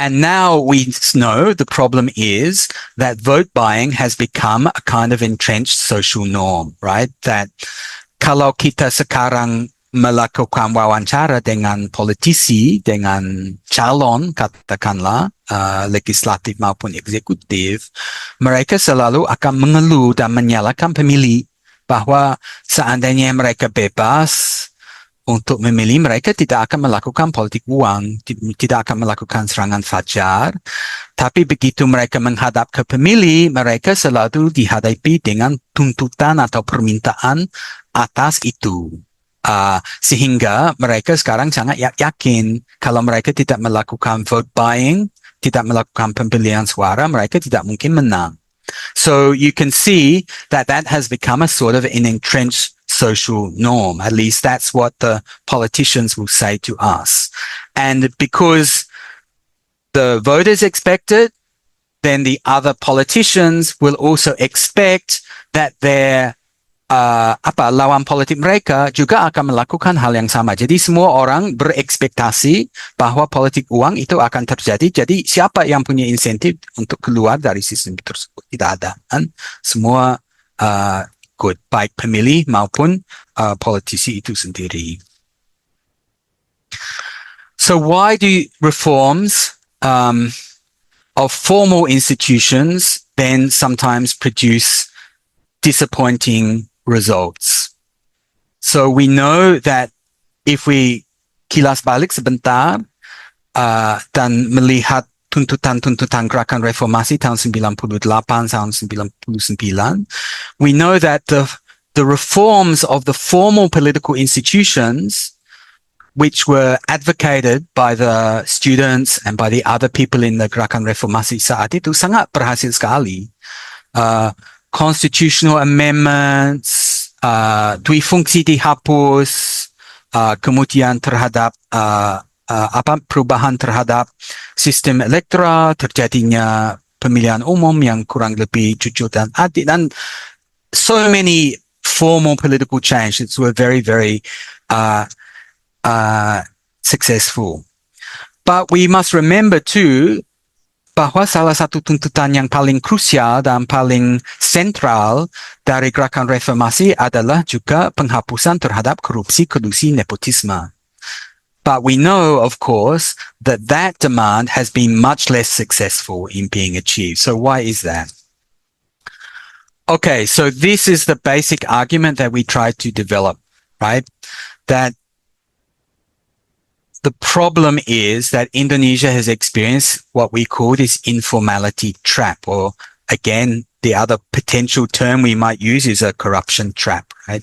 And now we know the problem is that vote buying has become a kind of entrenched social norm, right? That kalau kita sekarang melakukan wawancara dengan politisi, dengan calon, katakanlah, legislatif maupun eksekutif, mereka selalu akan mengeluh dan menyalahkan pemilih bahwa seandainya mereka bebas untuk memilih, mereka tidak akan melakukan politik uang, tidak akan melakukan serangan fajar, tapi begitu mereka menghadap ke pemilih, mereka selalu dihadapi dengan tuntutan atau permintaan atas itu. Sehingga mereka sekarang sangat yakin kalau mereka tidak melakukan vote buying, tidak melakukan pembelian suara, mereka tidak mungkin menang. So you can see that that has become a sort of an entrenched social norm. At least that's what the politicians will say to us. And because the voters expect it, then the other politicians will also expect that their lawan politik mereka juga akan melakukan hal yang sama. Jadi semua orang berekspektasi bahwa politik uang itu akan terjadi. Jadi siapa yang punya insentif untuk keluar dari sistem tersebut? Tidak ada. Kan? Semua ikut, baik pemilih maupun politisi itu sendiri. So why do reforms of formal institutions then sometimes produce disappointing results? So we know that if we kilas balik sebentar dan melihat tuntutan-tuntutan gerakan reformasi tahun 98 tahun 99, we know that the reforms of the formal political institutions which were advocated by the students and by the other people in the gerakan reformasi saat itu sangat berhasil sekali. Constitutional amendments, duifungsi dihapus, kemudian terhadap perubahan terhadap sistem elektoral, terjadinya pemilihan umum yang kurang lebih jujur dan adil, dan so many formal political changes were very, very successful. But we must remember too bahwa salah satu tuntutan yang paling krusial dan paling sentral dari gerakan reformasi adalah juga penghapusan terhadap korupsi, kolusi, nepotisme. But we know, of course, that that demand has been much less successful in being achieved. So why is that? Okay, so this is the basic argument that we try to develop, right? That the problem is that Indonesia has experienced what we call this informality trap, or again, the other potential term we might use is a corruption trap, right?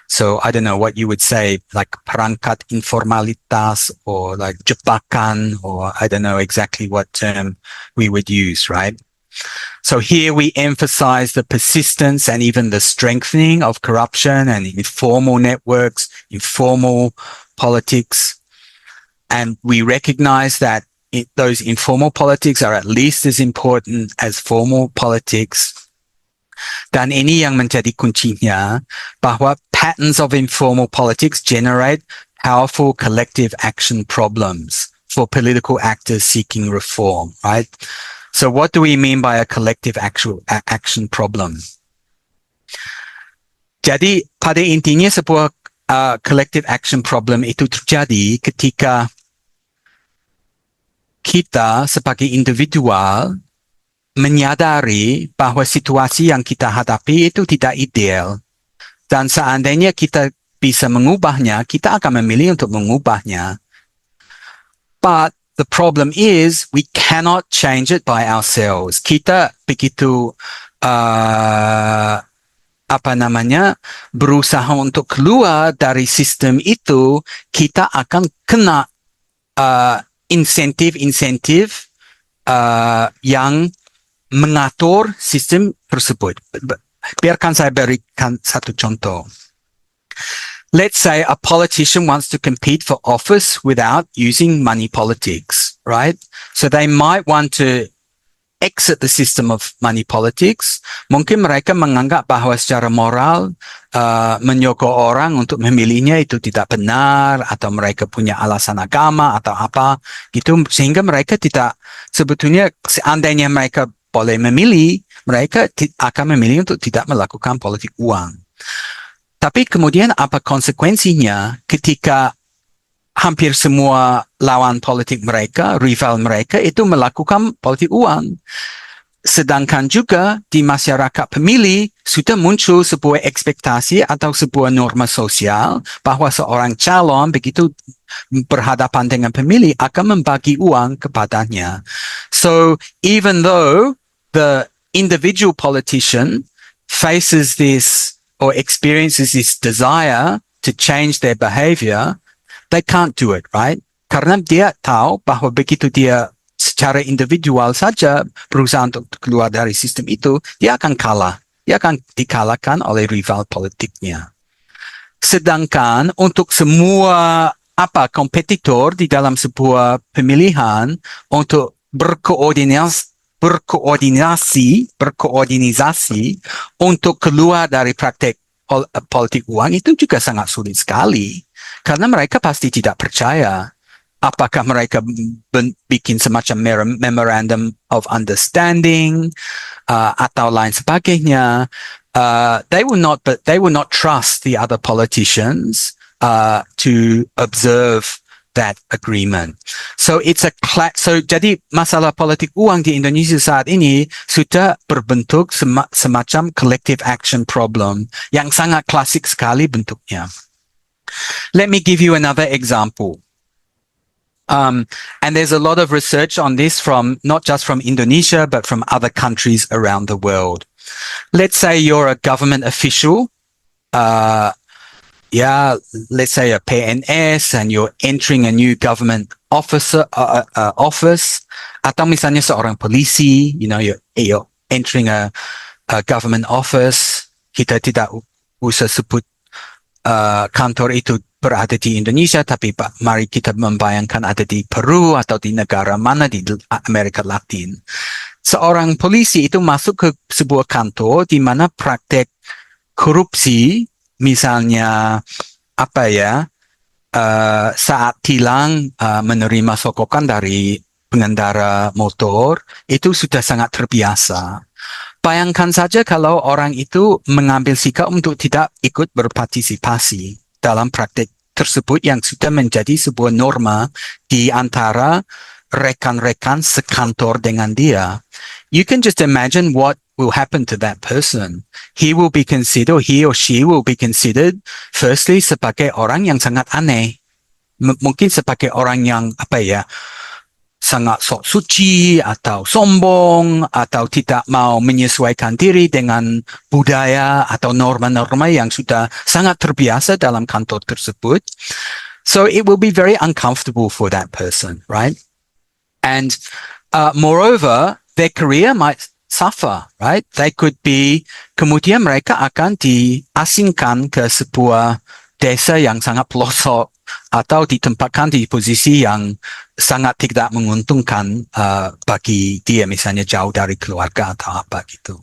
So I don't know what you would say, like perangkat informalitas or like jebakan, or I don't know exactly what term we would use, right? So here we emphasize the persistence and even the strengthening of corruption and informal networks, informal politics. And we recognize that those informal politics are at least as important as formal politics. Dan ini yang menjadi kuncinya, bahwa patterns of informal politics generate powerful collective action problems for political actors seeking reform, right? So what do we mean by a collective action problem? Jadi pada intinya sebuah collective action problem itu terjadi ketika kita sebagai individual menyadari bahwa situasi yang kita hadapi itu tidak ideal. Dan seandainya kita bisa mengubahnya, kita akan memilih untuk mengubahnya. But the problem is we cannot change it by ourselves. Kita begitu berusaha untuk keluar dari sistem itu, kita akan kena insentif-insentif yang mengatur sistem tersebut. Biarkan saya berikan satu contoh. Let's say a politician wants to compete for office without using money politics, right? So they might want to exit the system of money politics. Mungkin mereka menganggap bahwa secara moral menyokong orang untuk memilihnya itu tidak benar, atau mereka punya alasan agama atau apa gitu, sehingga mereka tidak, sebetulnya seandainya mereka boleh memilih, mereka akan memilih untuk tidak melakukan politik uang. Tapi kemudian apa konsekuensinya ketika hampir semua lawan politik mereka, rival mereka itu melakukan politik uang? Sedangkan juga di masyarakat pemilih sudah muncul sebuah ekspektasi atau sebuah norma sosial bahwa seorang calon begitu berhadapan dengan pemilih akan membagi uang kepadanya. So even though the individual politician faces this or experiences this desire to change their behavior, they can't do it, right? Karena dia tahu bahwa begitu dia secara individual saja berusaha untuk keluar dari sistem itu, dia akan kalah. Dia akan dikalahkan oleh rival politiknya. Sedangkan untuk semua kompetitor di dalam sebuah pemilihan untuk berkoordinasi untuk keluar dari praktek politik uang itu juga sangat sulit sekali karena mereka pasti tidak percaya apakah mereka bikin semacam memorandum of understanding atau lain sebagainya. They will not trust the other politicians to observe that agreement. So jadi masalah politik uang di Indonesia saat ini sudah berbentuk semacam collective action problem yang sangat klasik sekali bentuknya. Let me give you another example. And there's a lot of research on this from not just from Indonesia, but from other countries around the world. Let's say you're a government official, let's say a PNS, and you're entering a new government office, atau misalnya seorang polisi, you're entering a government office. Kita tidak usah sebut kantor itu berada di Indonesia, tapi mari kita membayangkan ada di Peru atau di negara mana di Amerika Latin. Seorang polisi itu masuk ke sebuah kantor di mana praktek korupsi, misalnya saat tilang menerima sokongan dari pengendara motor, itu sudah sangat terbiasa. Bayangkan saja kalau orang itu mengambil sikap untuk tidak ikut berpartisipasi dalam praktek tersebut yang sudah menjadi sebuah norma di antara rekan-rekan sekantor dengan dia. You can just imagine what will happen to that person. He or she will be considered firstly sebagai orang yang sangat aneh. Mungkin sebagai orang yang sangat sok suci atau sombong atau tidak mau menyesuaikan diri dengan budaya atau norma-norma yang sudah sangat terbiasa dalam kantor tersebut. So it will be very uncomfortable for that person, right? And moreover, their career might suffer, right? They could be, kemudian mereka akan diasingkan ke sebuah desa yang sangat pelosok atau ditempatkan di posisi yang sangat tidak menguntungkan bagi dia, misalnya jauh dari keluarga atau apa gitu.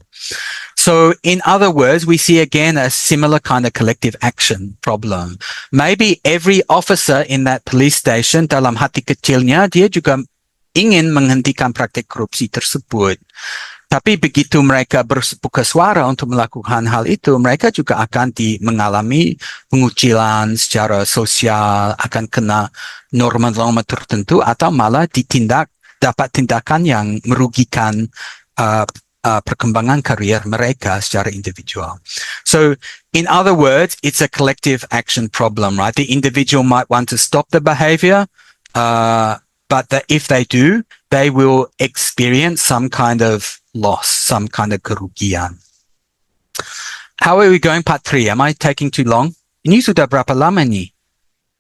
So in other words, we see again a similar kind of collective action problem. Maybe every officer in that police station dalam hati kecilnya dia juga ingin menghentikan praktik korupsi tersebut. Tapi begitu mereka berbuka suara untuk melakukan hal itu, mereka juga akan mengalami pengucilan secara sosial, akan kena norma-norma tertentu atau malah dapat tindakan yang merugikan perkembangan karier mereka secara individual. So, in other words, it's a collective action problem, right? The individual might want to stop the behavior, but if they do, they will experience some kind of loss, some kind of kerugian. How are we going part 3? Am I taking too long? Ini sudah berapa lama nih?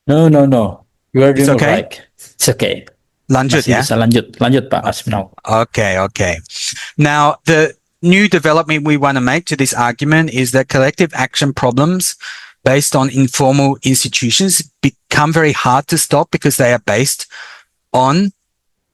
No. You are doing It's okay? alright. It's okay. Lanjut Masih ya? bisa lanjut Pak Aspinall. Okay. Now, the new development we want to make to this argument is that collective action problems based on informal institutions become very hard to stop because they are based on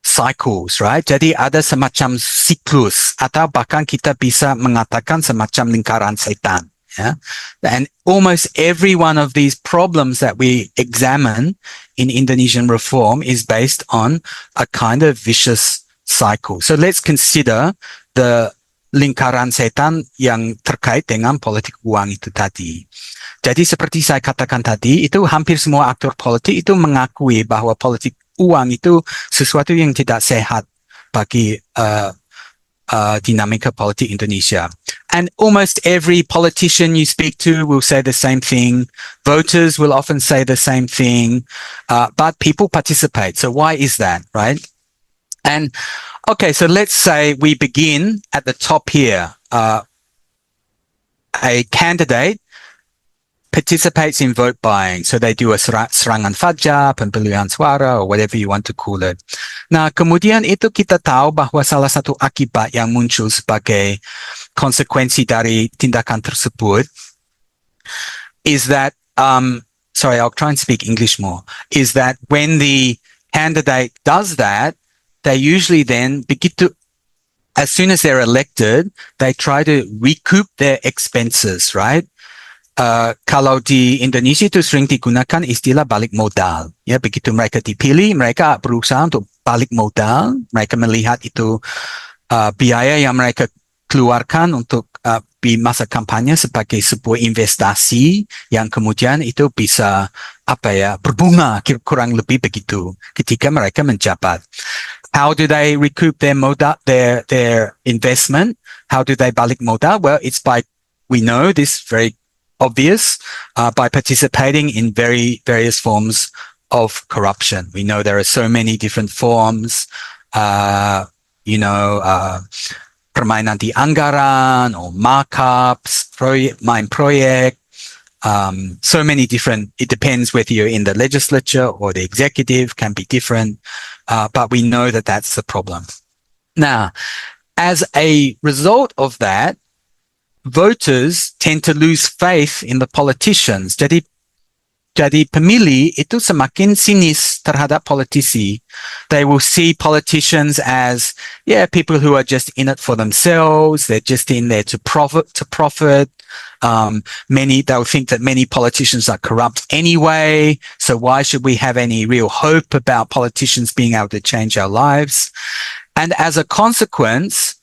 cycles, right? Jadi ada semacam siklus atau bahkan kita bisa mengatakan semacam lingkaran setan. Yeah? And almost every one of these problems that we examine in Indonesian reform is based on a kind of vicious cycle. So let's consider the lingkaran setan yang terkait dengan politik uang itu tadi. Jadi seperti saya katakan tadi, itu hampir semua aktor politik itu mengakui bahwa politik uang itu sesuatu yang tidak sehat bagi dinamika politik Indonesia. And almost every politician you speak to will say the same thing. Voters will often say the same thing, but people participate. So why is that, right? And okay, so let's say we begin at the top here. A candidate participates in vote buying. So they do a serangan fajar, pembelian suara, or whatever you want to call it. Nah, kemudian itu kita tahu bahwa salah satu akibat yang muncul sebagai konsekuensi dari tindakan tersebut is that, sorry, I'll try and speak English more, is that when the candidate does that, they usually then as soon as they're elected, they try to recoup their expenses, right? kalau di Indonesia itu sering digunakan istilah balik modal. Ya, begitu mereka dipilih, mereka berusaha untuk balik modal. Mereka melihat itu biaya yang mereka keluarkan untuk di masa kampanye sebagai sebuah investasi yang kemudian itu bisa berbunga kurang lebih begitu ketika mereka menjabat. How do they recoup their modal, their investment? How do they balik modal? Well, it's we know this very obvious, by participating in various forms of corruption. We know there are so many different forms, permainan di anggaran or markups, main proyek, so many different, it depends whether you're in the legislature or the executive, can be different, but we know that that's the problem. Now, as a result of that, voters tend to lose faith in the politicians. Jadi pemilih itu semakin sinis terhadap politisi. They will see politicians as, people who are just in it for themselves. They're just in there to profit. They'll think that many politicians are corrupt anyway. So why should we have any real hope about politicians being able to change our lives? And as a consequence,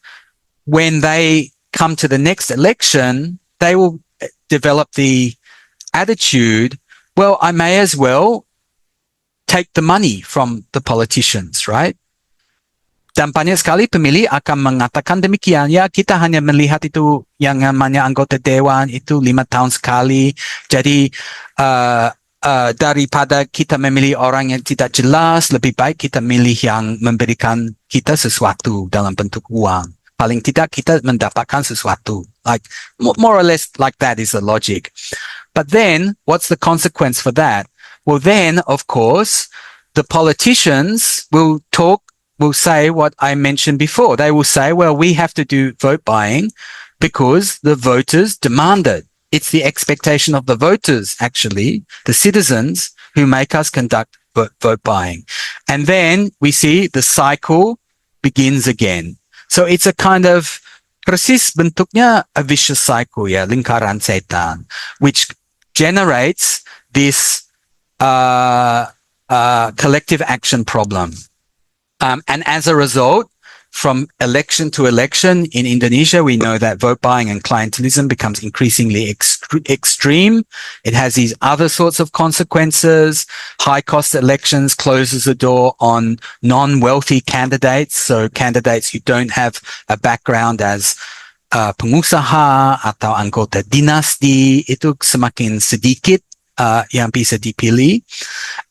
when they come to the next election, they will develop the attitude, well, I may as well take the money from the politicians, right? Dan banyak sekali pemilih akan mengatakan demikian. Ya, kita hanya melihat itu yang namanya anggota dewan itu 5 tahun sekali. Jadi daripada kita memilih orang yang tidak jelas, lebih baik kita milih yang memberikan kita sesuatu dalam bentuk uang. Paling tidak kita mendapatkan sesuatu. Like more or less like that is the logic. But then, what's the consequence for that? Well, then, of course, the politicians will say what I mentioned before. They will say, well, we have to do vote buying because the voters demand it. It's the expectation of the voters, actually, the citizens, who make us conduct vote buying. And then we see the cycle begins again. So it's a kind of persis bentuknya a vicious cycle, lingkaran setan, which generates this collective action problem. And as a result, from election to election in Indonesia, we know that vote buying and clientelism becomes increasingly extreme. It has these other sorts of consequences. High cost elections closes the door on non-wealthy candidates. So candidates who don't have a background as pengusaha atau anggota dinasti, itu semakin sedikit yang bisa dipilih.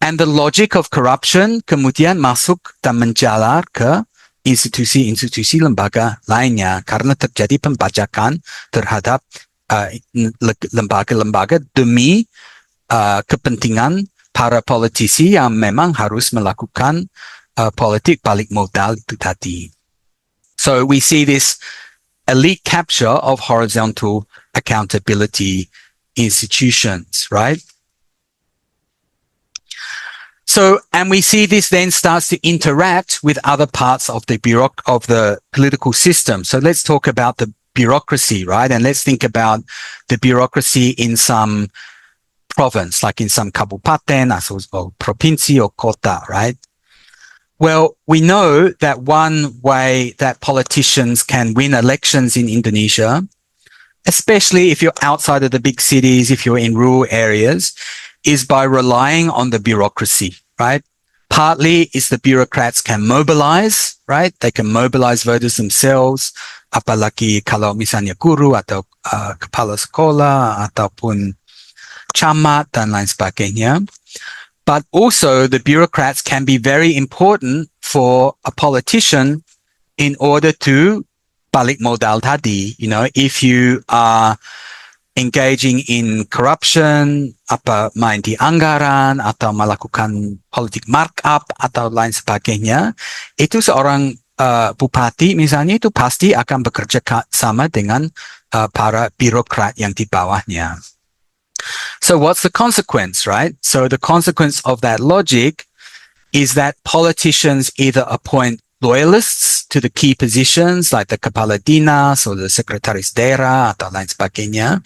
And the logic of corruption kemudian masuk dan menjalar ke institusi-institusi lembaga lainnya karena terjadi pembajakan terhadap lembaga-lembaga demi kepentingan para politisi yang memang harus melakukan politik balik modal itu tadi. So we see this elite capture of horizontal accountability institutions, right? So, and we see this then starts to interact with other parts of the political system. So let's talk about the bureaucracy, right? And let's think about the bureaucracy in some province, like in some kabupaten, or provinsi or kota, right? Well, we know that one way that politicians can win elections in Indonesia, especially if you're outside of the big cities, if you're in rural areas, is by relying on the bureaucracy, right? Partly is the bureaucrats can mobilize, right? They can mobilize voters themselves, apalagi kalau misalnya guru atau kepala sekolah ataupun camat dan lain sebagainya. But also the bureaucrats can be very important for a politician in order to balik modal tadi. You know, if you are engaging in corruption, main di anggaran, atau melakukan politik markup, atau lain sebagainya, itu seorang bupati misalnya itu pasti akan bekerja sama dengan para birokrat yang di bawahnya. So what's the consequence, right? So the consequence of that logic is that politicians either appoint loyalists to the key positions like the kepala dinas or the sekretaris daerah atau lain sebagainya,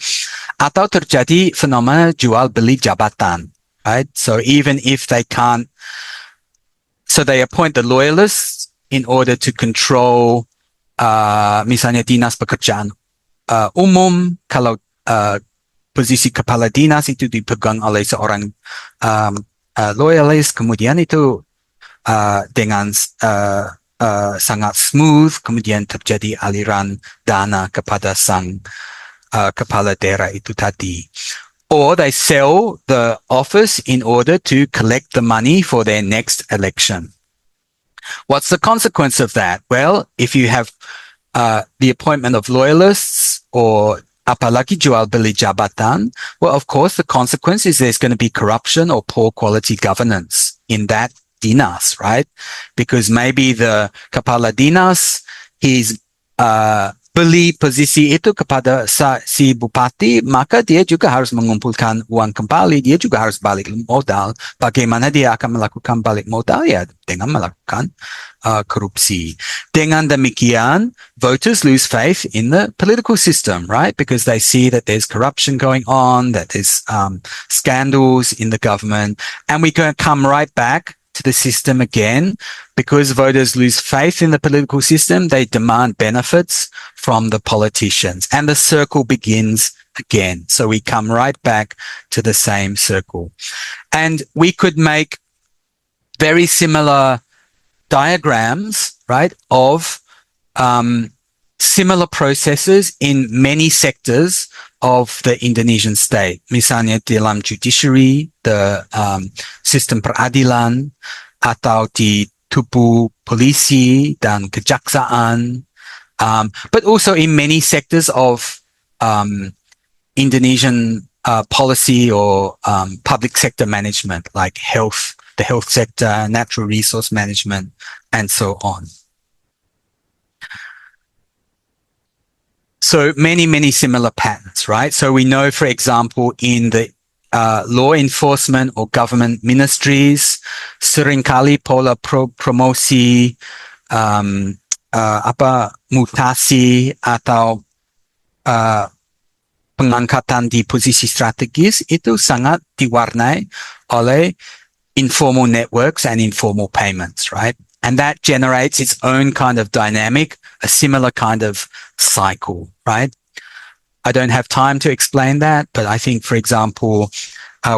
atau terjadi fenomena jual beli jabatan, right? So even if they can't, so they appoint the loyalists in order to control, misalnya dinas pekerjaan umum, kalau posisi kepala dinas itu dipegang oleh seorang loyalis, kemudian itu dengan sangat smooth, kemudian terjadi aliran dana kepada sang kepala daerah itu tadi. Or they sell the office in order to collect the money for their next election. What's the consequence of that? Well, if you have the appointment of loyalists or apalagi jual beli jabatan, well, of course, the consequence is there's going to be corruption or poor quality governance in that dinas, right? Because maybe the kepala dinas, he's beli posisi itu kepada si bupati, maka dia juga harus mengumpulkan uang kembali, dia juga harus balik modal. Bagaimana dia akan melakukan balik modal? Ya, dengan melakukan korupsi. Dengan demikian, voters lose faith in the political system, right? Because they see that there's corruption going on, that there's scandals in the government, and we can come right back to the system again. Because voters lose faith in the political system, they demand benefits from the politicians, and the circle begins again. So we come right back to the same circle. And we could make very similar diagrams, right, of similar processes in many sectors of the Indonesian state. Misalnya dalam judiciary, the sistem peradilan, atau di tubuh polisi dan kejaksaan, but also in many sectors of Indonesian policy or public sector management, like health, the health sector, natural resource management, and so on. So many similar patterns, right? So we know, for example, in the law enforcement or government ministries, seringkali pola promosi, mutasi atau pengangkatan di posisi strategis itu sangat diwarnai oleh informal networks and informal payments, right? And that generates its own kind of dynamic, a similar kind of cycle, right? I don't have time to explain that, but I think, for example,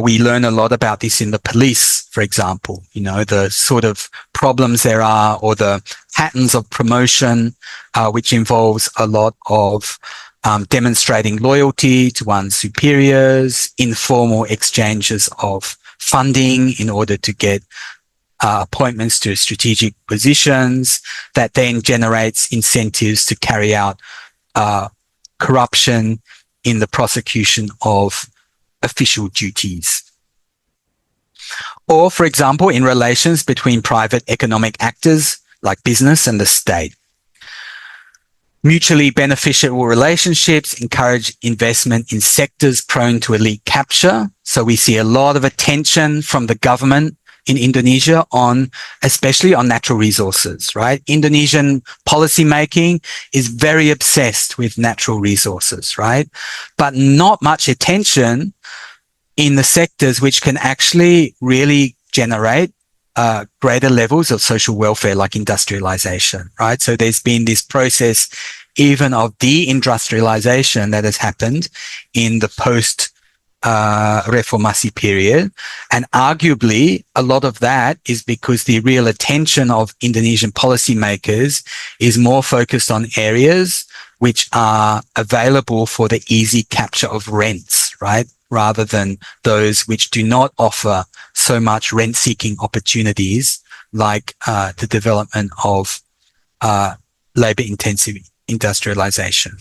we learn a lot about this in the police, for example, you know, the sort of problems there are, or the patterns of promotion, which involves a lot of demonstrating loyalty to one's superiors, informal exchanges of funding in order to get appointments to strategic positions, that then generates incentives to carry out corruption in the prosecution of official duties. Or, for example, in relations between private economic actors like business and the state. Mutually beneficial relationships encourage investment in sectors prone to elite capture. So we see a lot of attention from the government in Indonesia on, especially on natural resources, right? Indonesian policymaking is very obsessed with natural resources, right? But not much attention in the sectors which can actually really generate greater levels of social welfare, like industrialization, right? So there's been this process even of deindustrialization that has happened in the post reformasi period. And arguably, a lot of that is because the real attention of Indonesian policymakers is more focused on areas which are available for the easy capture of rents, right? Rather than those which do not offer so much rent-seeking opportunities, like the development of labor-intensive industrialization.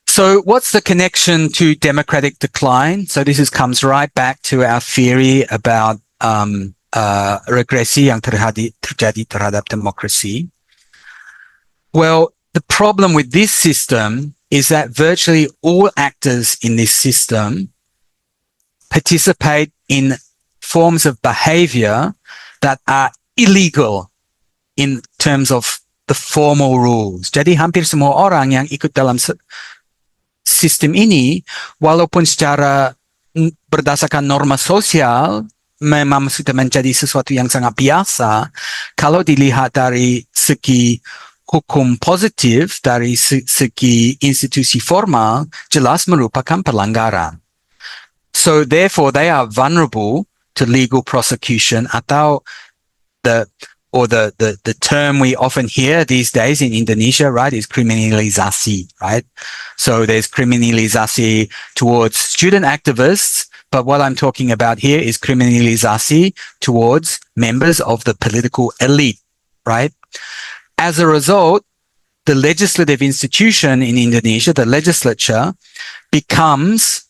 So what's the connection to democratic decline? So this comes right back to our theory about regresi yang terjadi terhadap demokrasi. Well, the problem with this system is that virtually all actors in this system participate in forms of behavior that are illegal in terms of the formal rules. Jadi hampir semua orang yang ikut dalam sistem ini, walaupun secara berdasarkan norma sosial memang sudah menjadi sesuatu yang sangat biasa, kalau dilihat dari segi hukum positif, dari segi institusi formal, jelas merupakan pelanggaran. So therefore they are vulnerable to legal prosecution atau the term we often hear these days in Indonesia, right, is kriminalisasi, right? So there's kriminalisasi towards student activists, but what I'm talking about here is kriminalisasi towards members of the political elite, right? As a result, the legislative institution in Indonesia, the legislature, becomes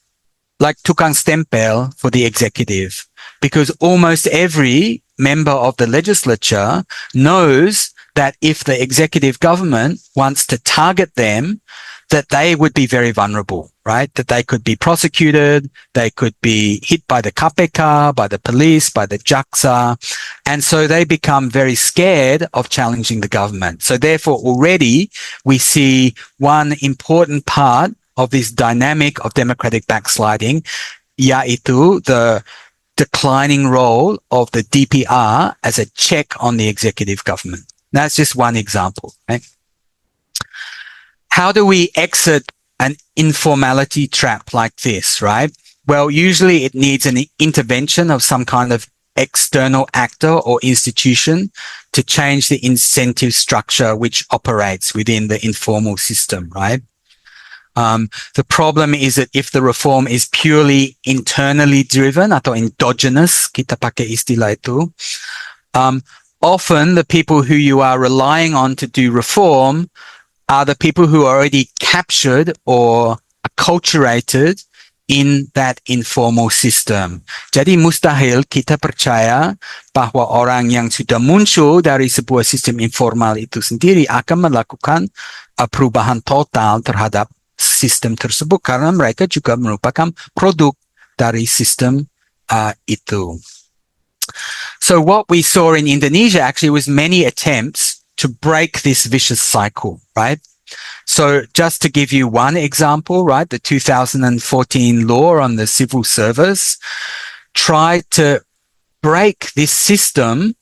like tukang stempel for the executive, because almost every member of the legislature knows that if the executive government wants to target them, that they would be very vulnerable, right? That they could be prosecuted, they could be hit by the KPK, by the police, by the JAXA, and so they become very scared of challenging the government. So therefore already we see one important part of this dynamic of democratic backsliding, yaitu the declining role of the DPR as a check on the executive government. That's just one example, right? How do we exit an informality trap like this, right? Well, usually it needs an intervention of some kind of external actor or institution to change the incentive structure which operates within the informal system, right? The problem is that if the reform is purely internally driven atau endogenous, kita pakai istilah itu, often the people who you are relying on to do reform are the people who are already captured or acculturated in that informal system. Jadi mustahil kita percaya bahwa orang yang sudah muncul dari sebuah sistem informal itu sendiri akan melakukan perubahan total terhadap sistem tersebut, karena mereka juga merupakan produk dari sistem itu. So what we saw in Indonesia actually was many attempts to break this vicious cycle, right? So just to give you one example, right, the 2014 law on the civil service tried to break this system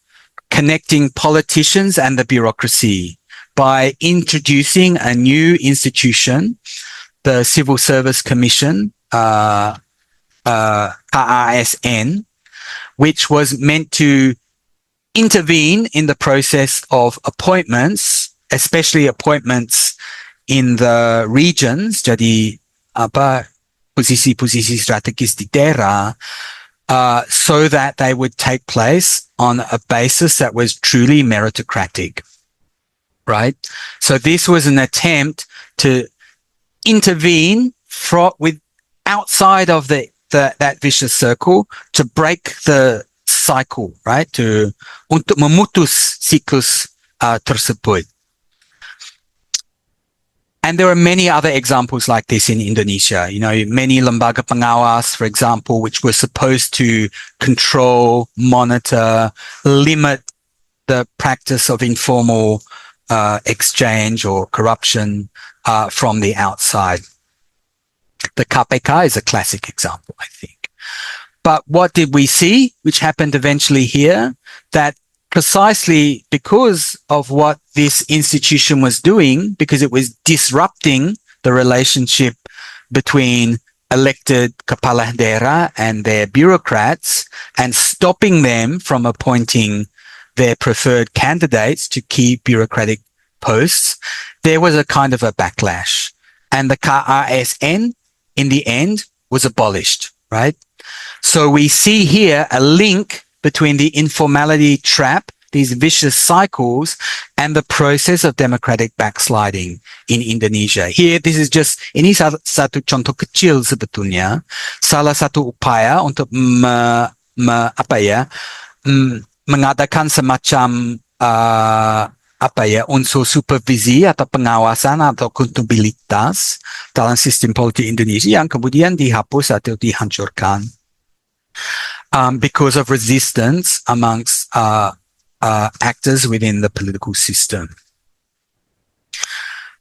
connecting politicians and the bureaucracy by introducing a new institution, the Civil Service Commission, KASN, which was meant to intervene in the process of appointments, especially appointments in the regions, jadi posisi-posisi strategis di daerah, so that they would take place on a basis that was truly meritocratic. Right? So this was an attempt to intervene with outside of that vicious circle to break the cycle, right? Untuk memutus siklus tersebut. And there are many other examples like this in Indonesia. You know, many lembaga pengawas, for example, which were supposed to control, monitor, limit the practice of informal exchange or corruption from the outside. The KPK is a classic example, I think. But what did we see, which happened eventually here? That precisely because of what this institution was doing, because it was disrupting the relationship between elected kepala daerah and their bureaucrats and stopping them from appointing their preferred candidates to key bureaucratic posts, there was a kind of a backlash. And the KASN, in the end, was abolished, right? So we see here a link between the informality trap, these vicious cycles, and the process of democratic backsliding in Indonesia. Here, this is just, ini satu contoh kecil sebetulnya, salah satu upaya untuk mengadakan semacam unsur supervisi atau pengawasan atau akuntabilitas dalam sistem politik Indonesia yang kemudian dihapus atau dihancurkan because of resistance amongst actors within the political system.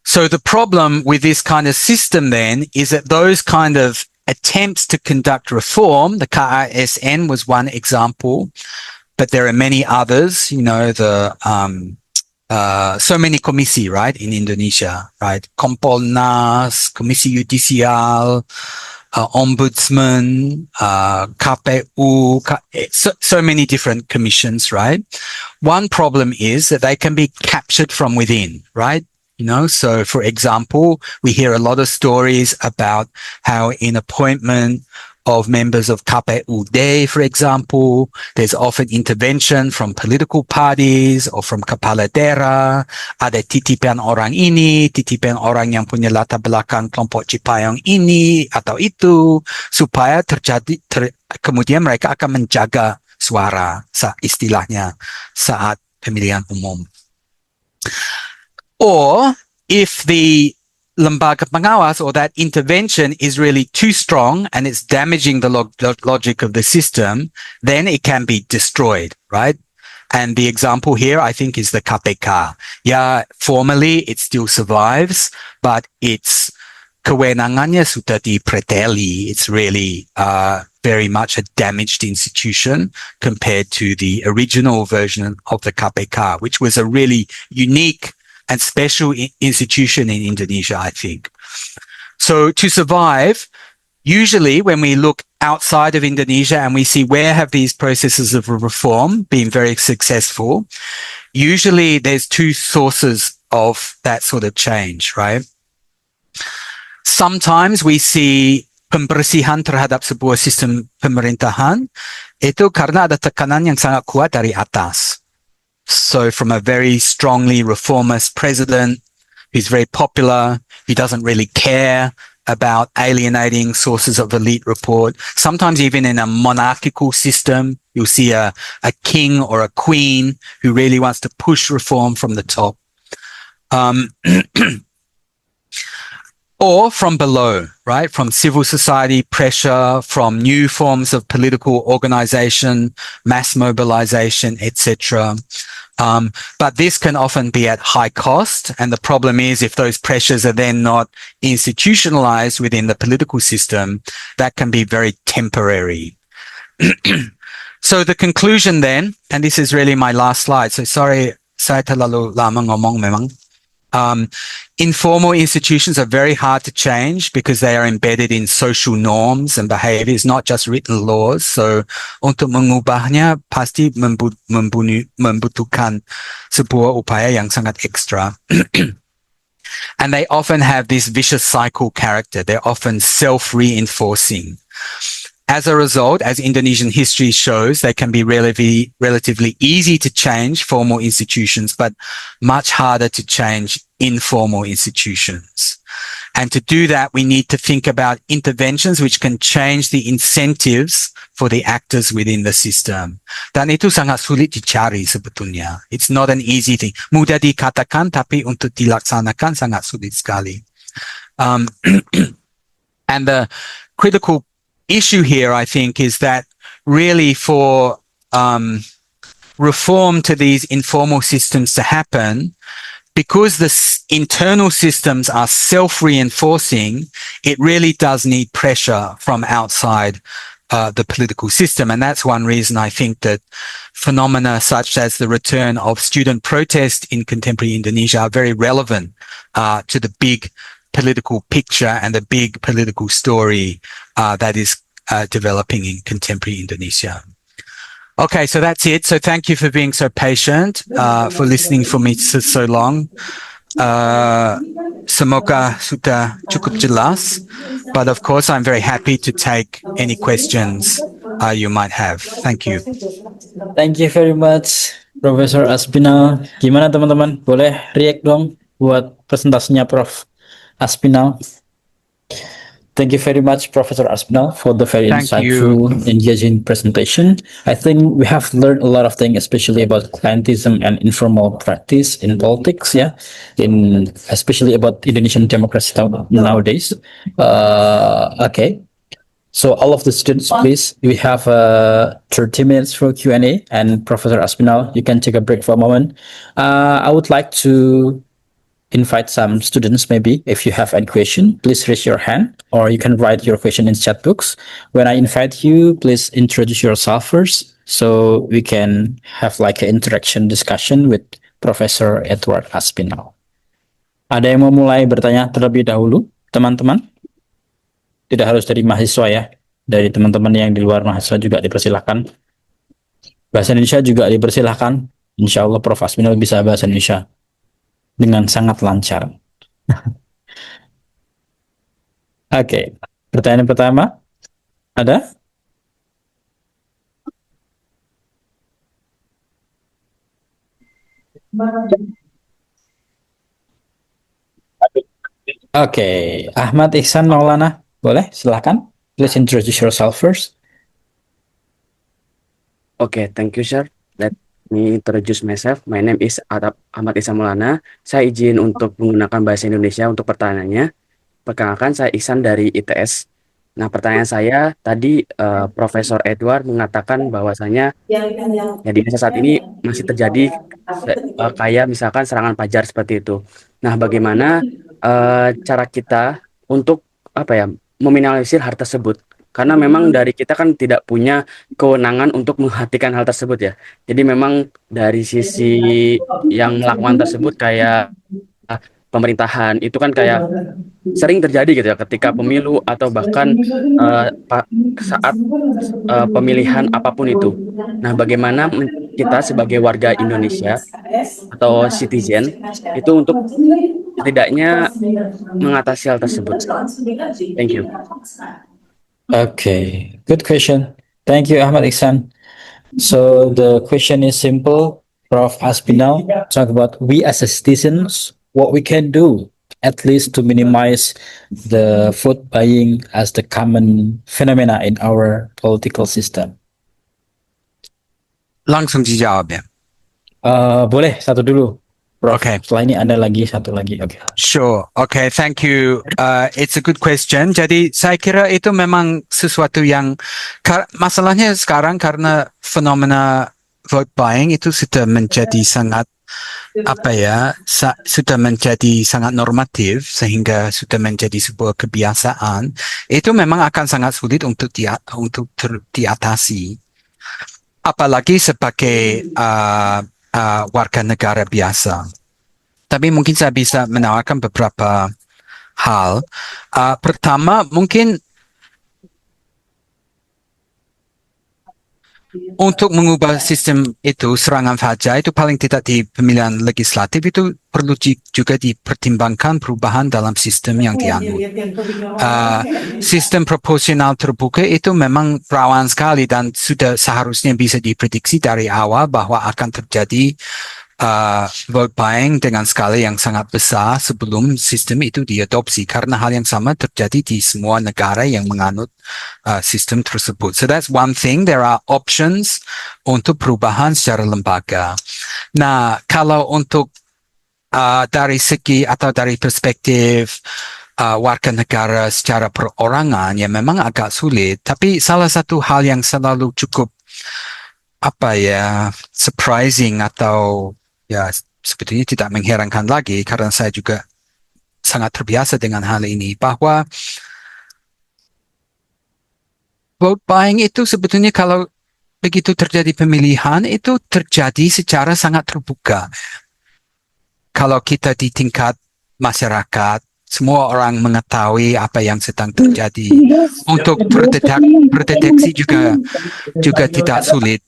So the problem with this kind of system then is that those kind of attempts to conduct reform, the KASN was one example, but there are many others, you know, so many komisi, right, in Indonesia, right? Kompolnas, Komisi Yudisial, Ombudsman, KPU, so many different commissions, right? One problem is that they can be captured from within, right? You know, so for example, we hear a lot of stories about how in appointment of members of KPUD, for example, there's often intervention from political parties or from kepala daerah. Ada titipan orang ini, titipan orang yang punya latar belakang kelompok Cipayung ini atau itu, supaya kemudian mereka akan menjaga suara, istilahnya, saat pemilihan umum. Or if the lembaga pengawas or that intervention is really too strong and it's damaging the logic of the system, then it can be destroyed, right? And the example here, I think, is the KPK. Yeah, formally it still survives, but its kewenangannya sudah dipreteli. It's really very much a damaged institution compared to the original version of the KPK, which was a really unique and special institution in Indonesia, I think. So to survive, usually when we look outside of Indonesia and we see where have these processes of reform been very successful, usually there's two sources of that sort of change, right? Sometimes we see pembersihan terhadap sebuah sistem pemerintahan itu karena ada tekanan yang sangat kuat dari atas. So from a very strongly reformist president who's very popular, who doesn't really care about alienating sources of elite report. Sometimes even in a monarchical system, you'll see a king or a queen who really wants to push reform from the top. Or from below, right? From civil society pressure, from new forms of political organization, mass mobilization, etc. But this can often be at high cost. And the problem is if those pressures are then not institutionalized within the political system, that can be very temporary. So the conclusion then, and this is really my last slide. So sorry, saya terlalu lama ngomong memang. Informal institutions are very hard to change because they are embedded in social norms and behaviors, not just written laws. So untuk mengubahnya pasti membutuhkan sebuah upaya yang sangat ekstra. And they often have this vicious cycle character. They're often self-reinforcing. As a result, as Indonesian history shows, they can be relatively easy to change formal institutions, but much harder to change informal institutions. And to do that, we need to think about interventions which can change the incentives for the actors within the system. Dan itu sangat sulit dicari sebetulnya. It's not an easy thing. Mudah dikatakan, tapi untuk dilaksanakan sangat sulit sekali. And the critical issue here, I think, is that really for reform to these informal systems to happen, because the internal systems are self-reinforcing, it really does need pressure from outside the political system. And that's one reason I think that phenomena such as the return of student protest in contemporary Indonesia are very relevant to the big political picture and the big political story that is developing in contemporary Indonesia. Okay, so that's it. So thank you for being so patient, for listening for me so long. Semoga sudah cukup jelas. But of course, I'm very happy to take any questions you might have. Thank you. Thank you very much, Profesor Aspinall. Gimana teman-teman? Boleh react dong buat presentasinya Prof. Aspinall. Thank you very much, Professor Aspinall, for the very insightful, engaging presentation. I think we have learned a lot of things, especially about clientelism and informal practice in politics, yeah, especially about Indonesian democracy nowadays. Okay. So all of the students, please, we have 30 minutes for Q&A, and Professor Aspinall, you can take a break for a moment. I would like to invite some students maybe. If you have any question, please raise your hand or you can write your question in chat box. When I invite you, please introduce yourself first so we can have like an interaction discussion with Professor Edward Aspinall. Ada yang mau mulai bertanya terlebih dahulu, teman-teman? Tidak harus dari mahasiswa ya. Dari teman-teman yang di luar mahasiswa juga dipersilahkan. Bahasa Indonesia juga dipersilahkan. Insya Allah Prof. Aspinall bisa bahasa Indonesia dengan sangat lancar. Oke, pertanyaan pertama ada? Oke, Ahmad Ihsan Maulana, boleh silahkan. Please introduce yourself first. Okay, thank you, sir. Let me introduce myself. My name is Ahmad Ihsan Maulana. Saya izin untuk menggunakan bahasa Indonesia untuk pertanyaannya. Perkenalkan, saya Ihsan dari ITS. Nah, pertanyaan saya tadi Profesor Edward mengatakan bahwasanya ya di masa saat ini masih terjadi kayak misalkan serangan pajar seperti itu. Nah, bagaimana cara kita untuk apa ya meminimalisir hal tersebut? Karena memang dari kita kan tidak punya kewenangan untuk menghentikan hal tersebut ya. Jadi memang dari sisi yang melakukan tersebut kayak pemerintahan itu kan kayak sering terjadi gitu ya ketika pemilu atau bahkan saat pemilihan apapun itu. Nah, bagaimana kita sebagai warga Indonesia atau citizen itu untuk setidaknya mengatasi hal tersebut. Thank you. Okay, good question. Thank you, Ahmad Ihsan. So the question is simple. Prof. Aspinall talk about we as a citizens, what we can do at least to minimize the vote buying as the common phenomena in our political system. Langsung dijawab ya. Boleh satu dulu, Prof. Okay. Setelah ini ada lagi satu lagi. Okay. Sure. Okay, thank you. It's a good question. Jadi saya kira itu memang sesuatu yang masalahnya sekarang karena fenomena vote buying itu sudah menjadi sangat sudah menjadi sangat normatif sehingga sudah menjadi sebuah kebiasaan. Itu memang akan sangat sulit untuk diatasi. Apalagi sebagai warga negara biasa. Tapi mungkin saya bisa menawarkan beberapa hal. Pertama, mungkin untuk mengubah sistem itu, serangan fajar itu paling tidak di pemilihan legislatif itu perlu juga dipertimbangkan perubahan dalam sistem yang dianut. Sistem proporsional terbuka itu memang rawan sekali dan sudah seharusnya bisa diprediksi dari awal bahwa akan terjadi vote buying dengan skala yang sangat besar sebelum sistem itu diadopsi karena hal yang sama terjadi di semua negara yang menganut sistem tersebut. So that's one thing. There are options untuk perubahan secara lembaga. Nah, kalau untuk dari segi atau dari perspektif warga negara secara perorangan ya memang agak sulit. Tapi salah satu hal yang selalu cukup surprising atau ya sebetulnya tidak mengherankan lagi karena saya juga sangat terbiasa dengan hal ini bahwa vote buying itu sebetulnya kalau begitu terjadi pemilihan itu terjadi secara sangat terbuka. Kalau kita di tingkat masyarakat semua orang mengetahui apa yang sedang terjadi. Untuk berdeteksi juga tidak sulit.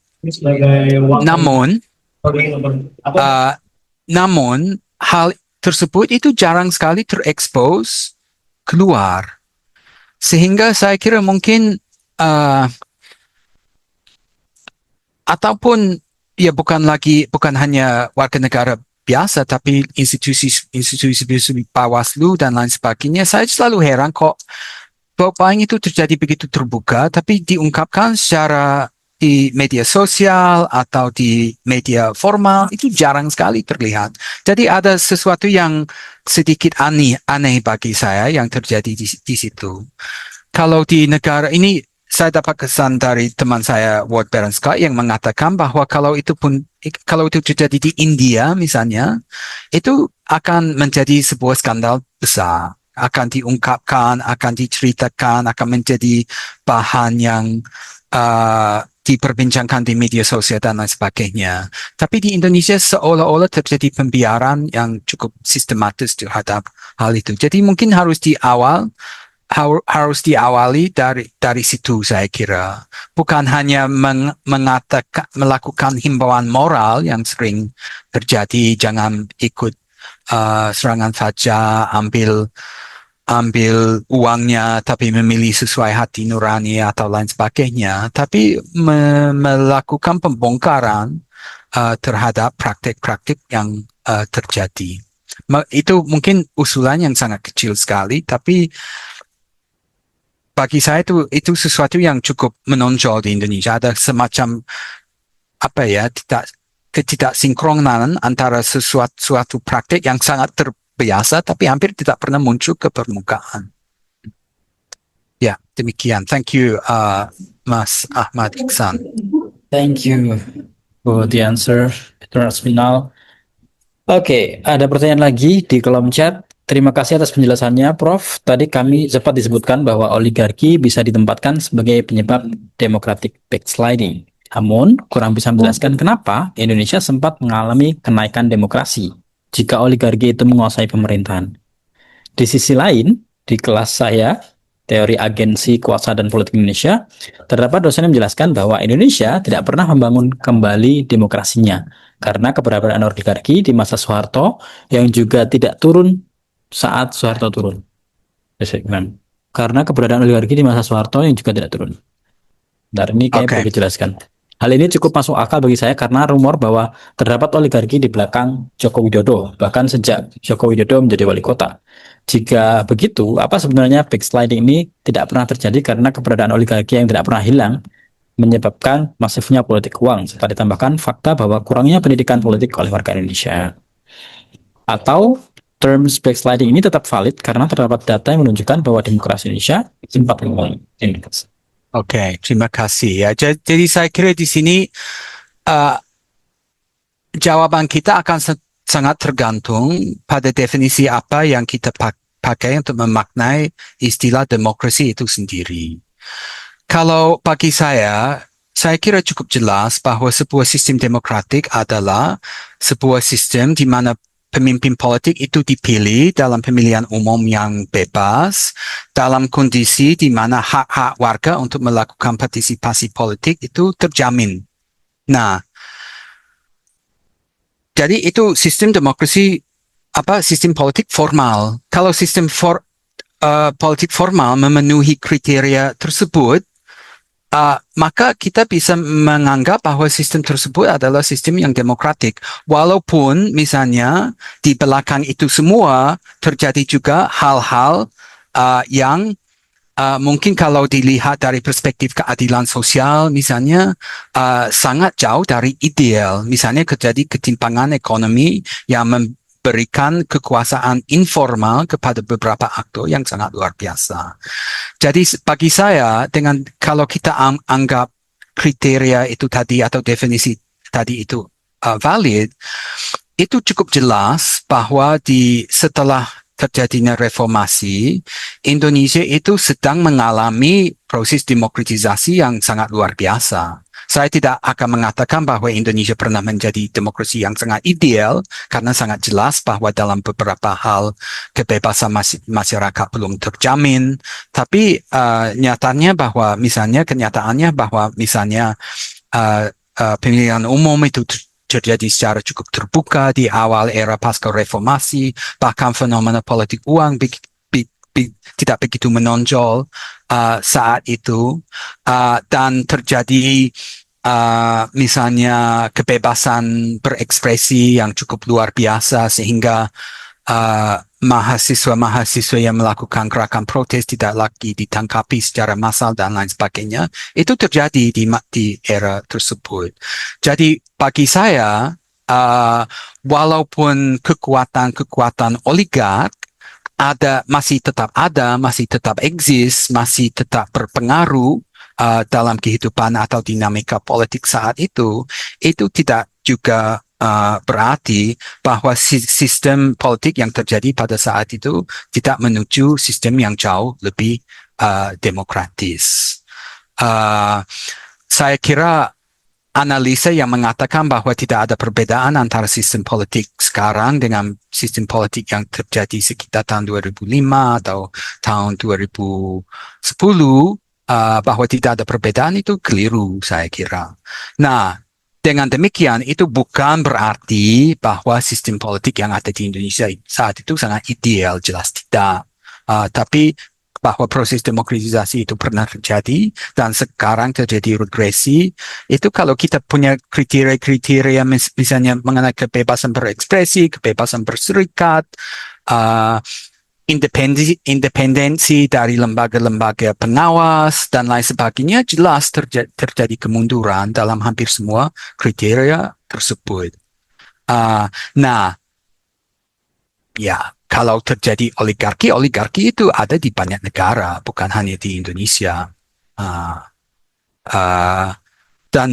Namun hal tersebut itu jarang sekali terekspos keluar. Sehingga saya kira mungkin ataupun ya bukan hanya warga negara biasa tapi institusi Bawaslu dan lain sebagainya. Saya selalu heran kok vote buying itu terjadi begitu terbuka tapi diungkapkan secara di media sosial atau di media formal itu jarang sekali terlihat. Jadi ada sesuatu yang sedikit aneh bagi saya yang terjadi di situ. Kalau di negara ini saya dapat kesan dari teman saya Ward Berensky yang mengatakan bahwa kalau itu terjadi di India misalnya, itu akan menjadi sebuah skandal besar, akan diungkapkan, akan diceritakan, akan menjadi bahan yang diperbincangkan di media sosial dan lain sebagainya. Tapi di Indonesia seolah-olah terjadi pembiaran yang cukup sistematis terhadap hal itu. Jadi mungkin harus diawali dari situ, saya kira. Bukan hanya melakukan himbauan moral yang sering terjadi, jangan ikut serangan fajar, ambil uangnya tapi memilih sesuai hati nurani atau lain sebagainya, tapi melakukan pembongkaran terhadap praktik-praktik yang terjadi. Itu mungkin usulan yang sangat kecil sekali, tapi bagi saya itu sesuatu yang cukup menonjol di Indonesia. Ada semacam ketidaksinkronan antara suatu praktik yang sangat terbiasa tapi hampir tidak pernah muncul ke permukaan. Ya, demikian. Thank you, Mas Ahmad Iksan. Thank you for the answer, Dr. Aspinall. Oke, ada pertanyaan lagi di kolom chat. Terima kasih atas penjelasannya, Prof. Tadi kami sempat disebutkan bahwa oligarki bisa ditempatkan sebagai penyebab democratic backsliding. Namun, kurang bisa menjelaskan kenapa Indonesia sempat mengalami kenaikan demokrasi jika oligarki itu menguasai pemerintahan. Di sisi lain, di kelas saya, teori agensi kuasa dan politik Indonesia, terdapat dosen yang menjelaskan bahwa Indonesia tidak pernah membangun kembali demokrasinya karena keberadaan oligarki di masa Soeharto yang juga tidak turun saat Soeharto turun. Karena keberadaan oligarki di masa Soeharto yang juga tidak turun. Bentar, ini kayak perlu dijelaskan. Hal ini cukup masuk akal bagi saya karena rumor bahwa terdapat oligarki di belakang Joko Widodo, bahkan sejak Joko Widodo menjadi wali kota. Jika begitu, apa sebenarnya backsliding ini tidak pernah terjadi karena keberadaan oligarki yang tidak pernah hilang, menyebabkan masifnya politik uang, serta ditambahkan fakta bahwa kurangnya pendidikan politik oleh warga Indonesia. Atau terms backsliding ini tetap valid karena terdapat data yang menunjukkan bahwa demokrasi Indonesia sempat mengalami. Oke, terima kasih ya. Jadi saya kira di sini jawaban kita akan sangat tergantung pada definisi apa yang kita pakai untuk memaknai istilah demokrasi itu sendiri. Kalau bagi saya kira cukup jelas bahwa sebuah sistem demokratik adalah sebuah sistem di mana pemimpin politik itu dipilih dalam pemilihan umum yang bebas, dalam kondisi di mana hak-hak warga untuk melakukan partisipasi politik itu terjamin. Nah, jadi itu sistem demokrasi, sistem politik formal. Kalau sistem politik formal memenuhi kriteria tersebut, maka kita bisa menganggap bahwa sistem tersebut adalah sistem yang demokratik. Walaupun misalnya di belakang itu semua terjadi juga hal-hal yang mungkin kalau dilihat dari perspektif keadilan sosial misalnya sangat jauh dari ideal. Misalnya terjadi ketimpangan ekonomi yang memberikan kekuasaan informal kepada beberapa aktor yang sangat luar biasa. Jadi bagi saya kalau kita anggap kriteria itu tadi atau definisi tadi itu valid, itu cukup jelas bahwa setelah terjadinya reformasi, Indonesia itu sedang mengalami proses demokratisasi yang sangat luar biasa. Saya tidak akan mengatakan bahwa Indonesia pernah menjadi demokrasi yang sangat ideal, karena sangat jelas bahwa dalam beberapa hal kebebasan masyarakat belum terjamin. Tapi kenyataannya bahwa misalnya pemilihan umum itu terjadi secara cukup terbuka di awal era pasca reformasi, bahkan fenomena politik uang tidak begitu menonjol saat itu, dan terjadi misalnya kebebasan berekspresi yang cukup luar biasa sehingga mahasiswa-mahasiswa yang melakukan gerakan protes tidak lagi ditangkapi secara massal dan lain sebagainya. Itu terjadi di era tersebut. Jadi bagi saya, walaupun kekuatan oligark masih tetap eksis, masih tetap berpengaruh dalam kehidupan atau dinamika politik saat itu tidak juga berarti bahwa sistem politik yang terjadi pada saat itu tidak menuju sistem yang jauh lebih demokratis. Saya kira analisa yang mengatakan bahwa tidak ada perbedaan antara sistem politik sekarang dengan sistem politik yang terjadi sekitar tahun 2005 atau tahun 2010, bahwa tidak ada perbedaan itu keliru, saya kira. Nah, dengan demikian itu bukan berarti bahwa sistem politik yang ada di Indonesia saat itu sangat ideal, jelas tidak. Tapi bahwa proses demokratisasi itu pernah terjadi dan sekarang terjadi regresi, itu kalau kita punya kriteria-kriteria misalnya mengenai kebebasan berekspresi, kebebasan berserikat, independensi dari lembaga-lembaga pengawas dan lain sebagainya, jelas terjadi kemunduran dalam hampir semua kriteria tersebut. Nah, ya, kalau terjadi oligarki itu ada di banyak negara, bukan hanya di Indonesia. Dan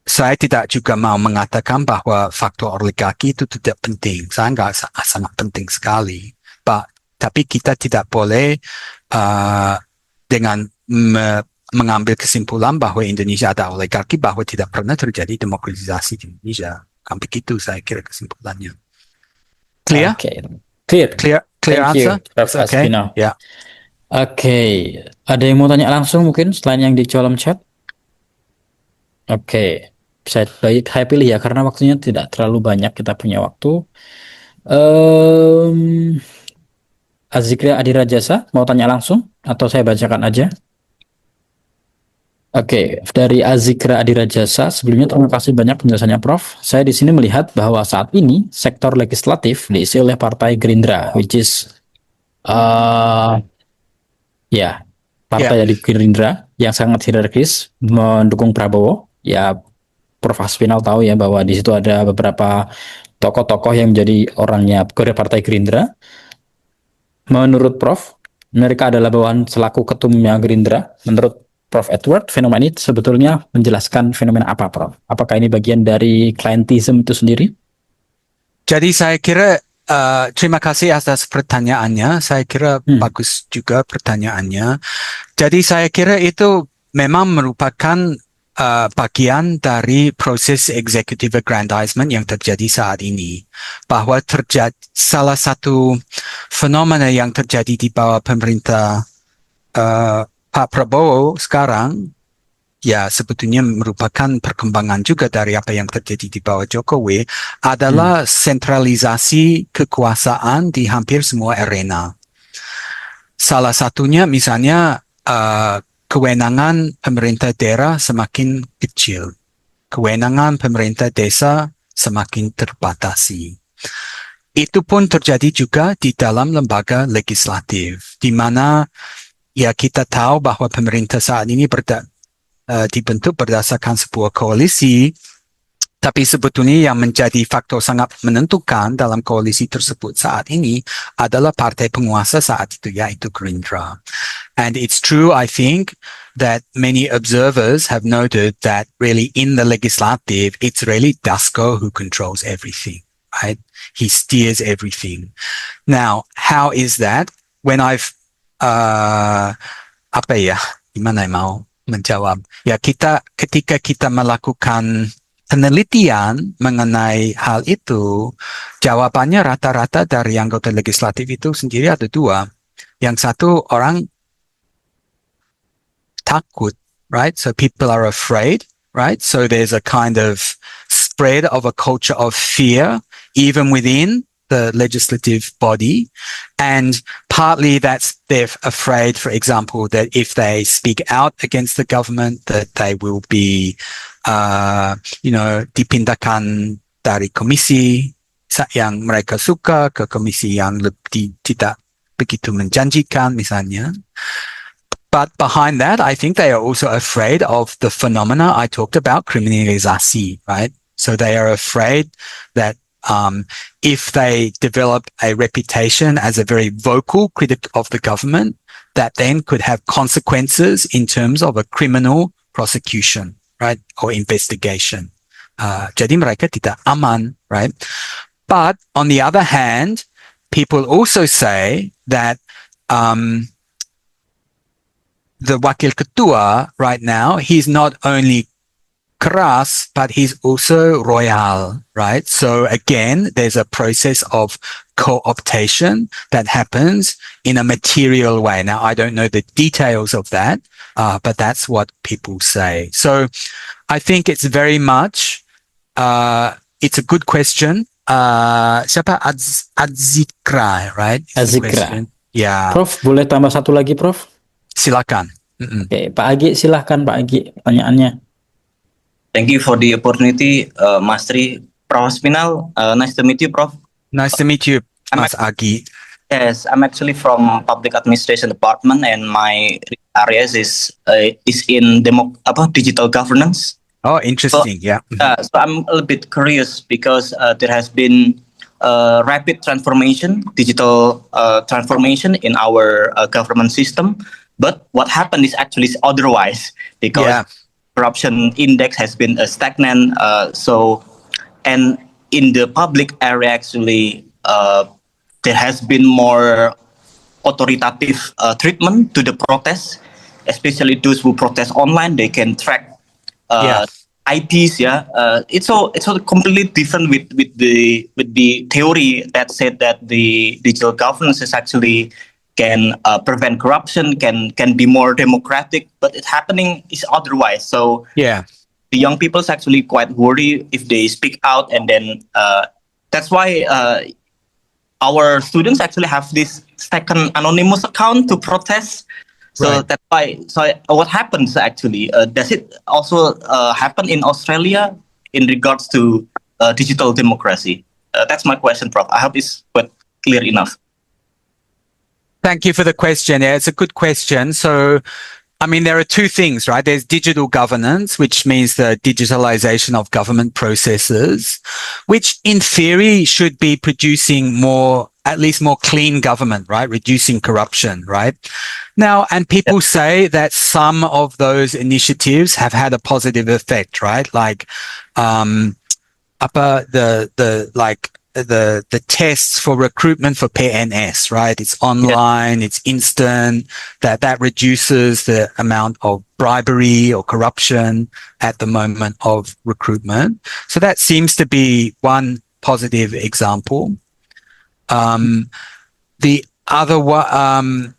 saya tidak juga mau mengatakan bahwa faktor oligarki itu tidak penting. Saya sangat penting sekali. Tapi kita tidak boleh dengan mengambil kesimpulan bahwa Indonesia ada oligarki, bahwa tidak pernah terjadi demokratisasi di Indonesia. Kan begitu saya kira kesimpulannya. Clear? Okay. Clear. Clear Thank answer? you, Prof. Okay. Aspinall. Yeah. Oke, ada yang mau tanya langsung mungkin selain yang di kolom chat? Oke, saya pilih ya karena waktunya tidak terlalu banyak, kita punya waktu. Azikria Adirajasa mau tanya langsung atau saya bacakan aja? Oke, dari Azikra Adirajasa, sebelumnya terima kasih banyak penjelasannya Prof. Saya di sini melihat bahwa saat ini sektor legislatif diisi oleh Partai Gerindra, which is ya partai dari Gerindra yang sangat hierarkis mendukung Prabowo. Ya, Prof. Aspinall tahu ya bahwa di situ ada beberapa tokoh-tokoh yang menjadi orangnya dari Partai Gerindra. Menurut Prof, mereka adalah bawahan selaku ketumnya Gerindra. Menurut Prof. Edward, fenomena ini sebetulnya menjelaskan fenomena apa, Prof? Apakah ini bagian dari klientelism itu sendiri? Jadi saya kira terima kasih atas pertanyaannya. Saya kira bagus juga pertanyaannya. Jadi saya kira itu memang merupakan bagian dari proses executive aggrandizement yang terjadi saat ini. Bahwa salah satu fenomena yang terjadi di bawah pemerintah Pak Prabowo sekarang, ya sebetulnya merupakan perkembangan juga dari apa yang terjadi di bawah Jokowi, adalah sentralisasi kekuasaan di hampir semua arena. Salah satunya misalnya kewenangan pemerintah daerah semakin kecil, kewenangan pemerintah desa semakin terbatasi. Itu pun terjadi juga di dalam lembaga legislatif, di mana ya kita tahu bahwa pemerintah saat ini dibentuk berdasarkan sebuah koalisi, tapi sebetulnya yang menjadi faktor sangat menentukan dalam koalisi tersebut saat ini adalah partai penguasa saat itu, yaitu Gerindra. And it's true, I think, that many observers have noted that really in the legislative, it's really Dasko who controls everything, right? He steers everything. Now, how is that? When I've gimana mau menjawab? Ya, ketika kita melakukan penelitian mengenai hal itu, jawabannya rata-rata dari anggota legislatif itu sendiri ada dua. Yang satu, orang takut, right? So people are afraid, right? So there's a kind of spread of a culture of fear, even within the legislative body, and partly they're afraid, for example, that if they speak out against the government, that they will be, dipindahkan dari komisi yang mereka suka ke komisi yang tidak begitu menjanjikan, misalnya. But behind that, I think they are also afraid of the phenomena I talked about, criminalisasi, right? So they are afraid that if they develop a reputation as a very vocal critic of the government, that then could have consequences in terms of a criminal prosecution, right, or investigation. Jadi mereka tidak aman, right? But on the other hand, people also say that the Wakil Ketua right now, he's not only keras, but he's also royal, right? So again, there's a process of co-optation that happens in a material way. Now, I don't know the details of that, but that's what people say. So I think it's very much, it's a good question. Siapa Adzikra, right? Adzikra. Ya, Prof, boleh tambah satu lagi, Prof? silakan. Oke, Pak Agi, silahkan Pak Agi pertanyaannya. Thank you for the opportunity, Mas Tri. Prof Aspinall, nice to meet you, Prof. Nice to meet you, Mas Agi. Yes, I'm actually from Public Administration Department, and my areas is in digital governance. Oh, interesting. Yeah. So I'm a little bit curious because there has been rapid transformation, digital transformation in our government system. But what happened is actually otherwise, because corruption index has been stagnant. And in the public area, actually, there has been more authoritative treatment to the protests, especially those who protest online. They can track IPs. It's all completely different with the theory that said that the digital governance is actually can prevent corruption, can be more democratic, but it's happening is otherwise. So the young people is actually quite worried if they speak out, and then that's why our students actually have this second anonymous account to protest. So that's why. So what happens actually? Does it also happen in Australia in regards to digital democracy? That's my question, Prof. I hope it's quite clear enough. Thank you for the question. Yeah, it's a good question. So, I mean, there are two things, right? There's digital governance, which means the digitalization of government processes, which in theory should be producing at least more clean government, right? Reducing corruption, right? Now, and people say that some of those initiatives have had a positive effect, right? Like, the tests for recruitment for PNS, right? It's online, it's instant, that reduces the amount of bribery or corruption at the moment of recruitment. So that seems to be one positive example. The other one,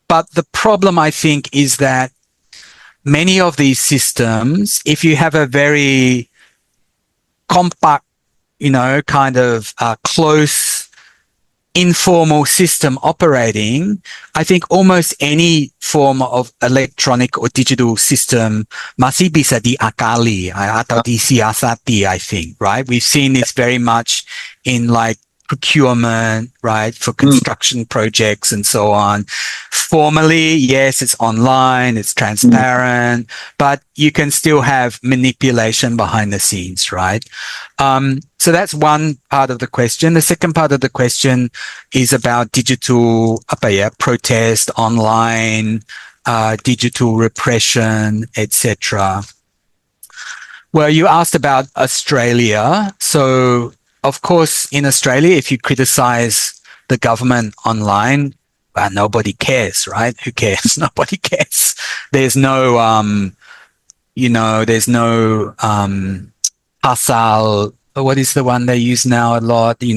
but the problem, I think, is that many of these systems, if you have a very compact, kind of close, informal system operating, I think almost any form of electronic or digital system masih bisa diakali atau disiasati, I think, right? We've seen this very much in like procurement, right, for construction projects and so on. Formally, yes, it's online, it's transparent, but you can still have manipulation behind the scenes, right? So that's one part of the question. The second part of the question is about digital protest, online, digital repression, etc. Well, you asked about Australia. So, of course, in Australia, if you criticize the government online, nobody cares, right? Who cares? Nobody cares. There's no, there's no pasal. What is the one they use now a lot? The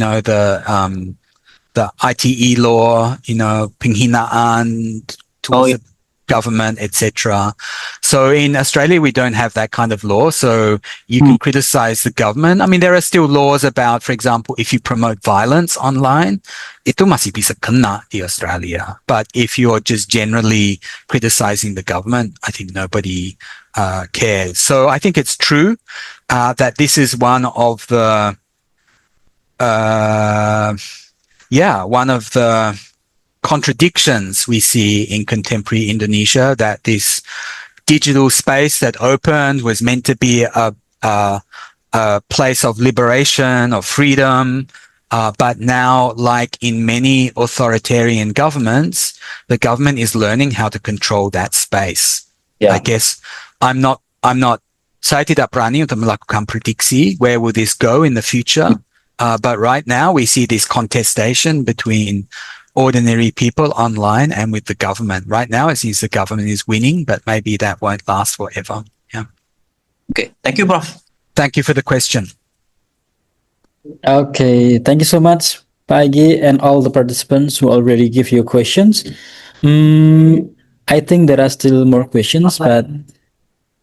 ITE law. Penghinaan towards the government, etc. So in Australia, we don't have that kind of law. So you can criticize the government. I mean, there are still laws about, for example, if you promote violence online, itu masih bisa kena di Australia. But if you're just generally criticizing the government, I think nobody cares. So I think it's true that this is one of the contradictions we see in contemporary Indonesia, that this digital space that opened was meant to be a place of liberation, of freedom, But now, like in many authoritarian governments, the government is learning how to control that space. I guess I'm not, saya tidak berani untuk melakukan prediksi where will this go in the future. But right now we see this contestation between ordinary people online and with the government. Right now it seems the government is winning, but maybe that won't last forever. Yeah. Okay, thank you, Prof. Thank you for the question. Okay, thank you so much, Pagi, and all the participants who already give you questions. I think there are still more questions, but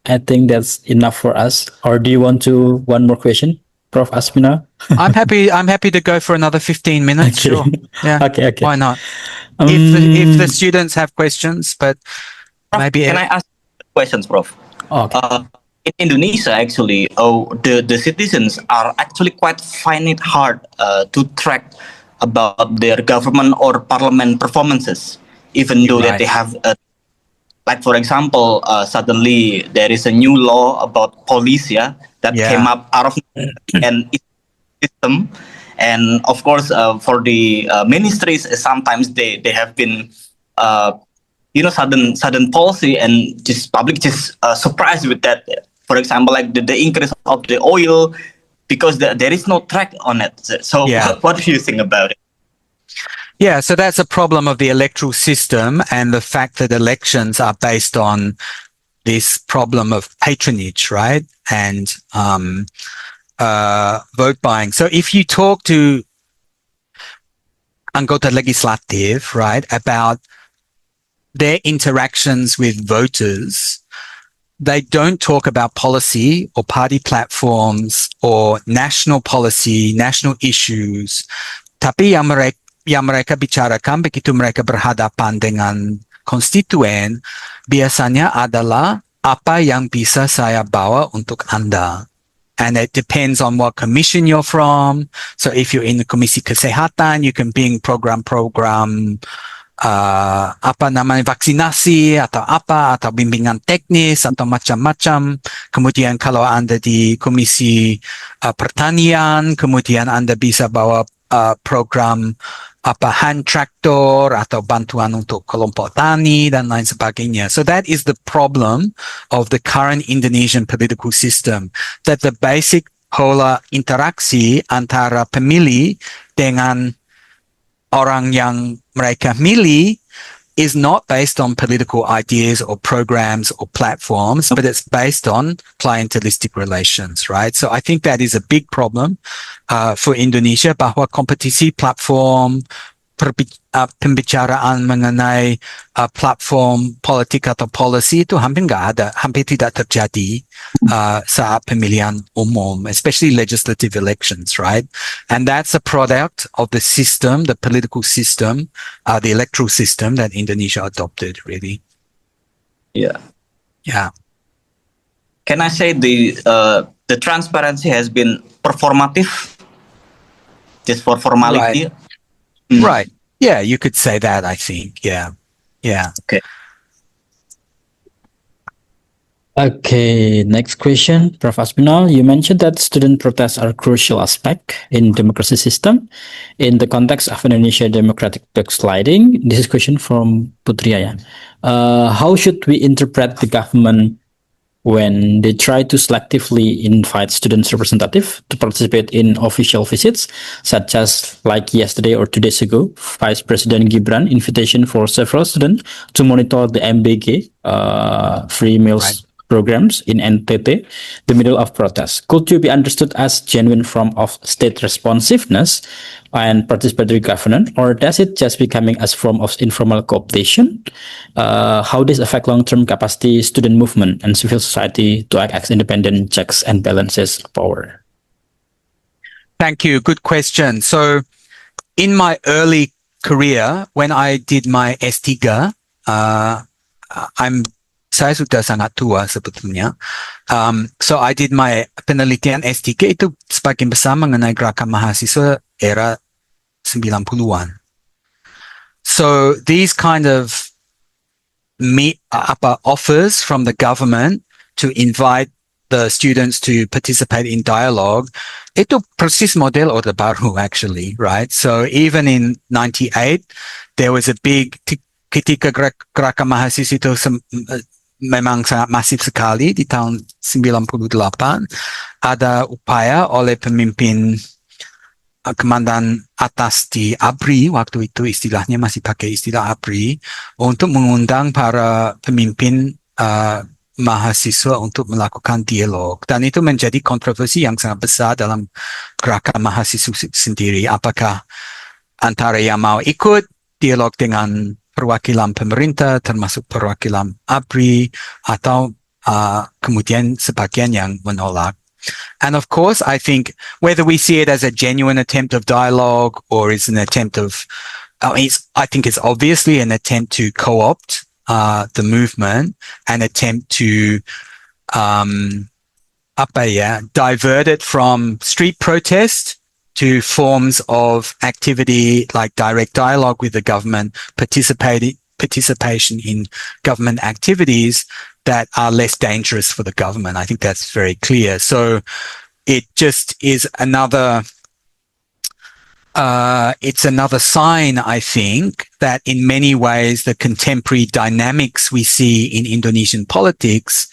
I think that's enough for us. Or do you want to one more question, Prof. Aspinall? I'm happy to go for another 15 minutes. Okay. Sure. Yeah. Okay. Why not? If the students have questions, but Prof, maybe can I ask questions, Prof? Okay. In Indonesia, actually, the citizens are actually quite find it hard to track about their government or parliament performances, even though that Right. they have, like for example, suddenly there is a new law about police, that came up out of and system, and of course, for the ministries, sometimes they have been. Sudden policy, and just public just surprised with that. For example, like the increase of the oil, because there is no track on it. So Yeah. what do you think about it? Yeah, so that's a problem of the electoral system and the fact that elections are based on this problem of patronage, right? And vote buying. So if you talk to anggota legislative, right, about their interactions with voters, they don't talk about policy or party platforms or national policy, national issues. Tapi yang mereka bicarakan begitu mereka berhadapan dengan konstituen, biasanya adalah apa yang bisa saya bawa untuk Anda. And it depends on what commission you're from. So if you're in the Komisi Kesehatan, you can bring program vaksinasi atau bimbingan teknis atau macam-macam. Kemudian kalau Anda di Komisi Pertanian, kemudian Anda bisa bawa program hand traktor atau bantuan untuk kelompok tani dan lain sebagainya. So that is the problem of the current Indonesian political system, that the basic pola interaksi antara pemilih dengan orang yang mereka milih is not based on political ideas or programs or platforms, but it's based on clientelistic relations, right? So I think that is a big problem for Indonesia, bahwa kompetisi platform, pembicaraan mengenai platform politik atau policy itu hampir nggak ada, hampir tidak terjadi saat pemilihan umum, especially legislative elections, right? And that's a product of the system, the political system, the electoral system that Indonesia adopted, really. Yeah. Yeah. Can I say the transparency has been performative, just for formality? Right. Yeah, you could say that, I think. Yeah. Yeah. Okay. Okay, next question, Prof. Aspinall. You mentioned that student protests are a crucial aspect in democracy system. In the context of Indonesia democratic backsliding, this is a question from Putriaya. How should we interpret the government when they try to selectively invite students' representatives to participate in official visits, such as like yesterday or 2 days ago, Vice President Gibran invitation for several students to monitor the MBG free meals programs in NTT, the middle of protests. Could you be understood as genuine form of state responsiveness and participatory governance, or does it just becoming as form of informal cooptation? How this affect long-term capacity, student movement, and civil society to act as independent checks and balances of power? Thank you. Good question. So in my early career, when I did my S3, saya sudah sangat tua sebetulnya. So I did my penelitian S3 itu sebagian besar mengenai gerakan mahasiswa era 90-an. So these kind of offers from the government to invite the students to participate in dialogue, itu persis model Orde Baru actually, right? So even in 98, there was a big, ketika gerakan mahasiswa itu memang sangat masif sekali di tahun 98, ada upaya oleh pemimpin komandan atas di ABRI, waktu itu istilahnya masih pakai istilah ABRI, untuk mengundang para pemimpin mahasiswa untuk melakukan dialog. Dan itu menjadi kontroversi yang sangat besar dalam gerakan mahasiswa sendiri. Apakah antara yang mau ikut dialog dengan perwakilan pemerintah, termasuk perwakilan ABRI, atau kemudian sebagian yang menolak. And of course, I think whether we see it as a genuine attempt of dialogue or is an attempt of, I think it's obviously an attempt to co-opt the movement, an attempt to divert it from street protest to forms of activity like direct dialogue with the government, participation in government activities that are less dangerous for the government. I think that's very clear. So it just is another it's another sign, I think, that in many ways the contemporary dynamics we see in Indonesian politics,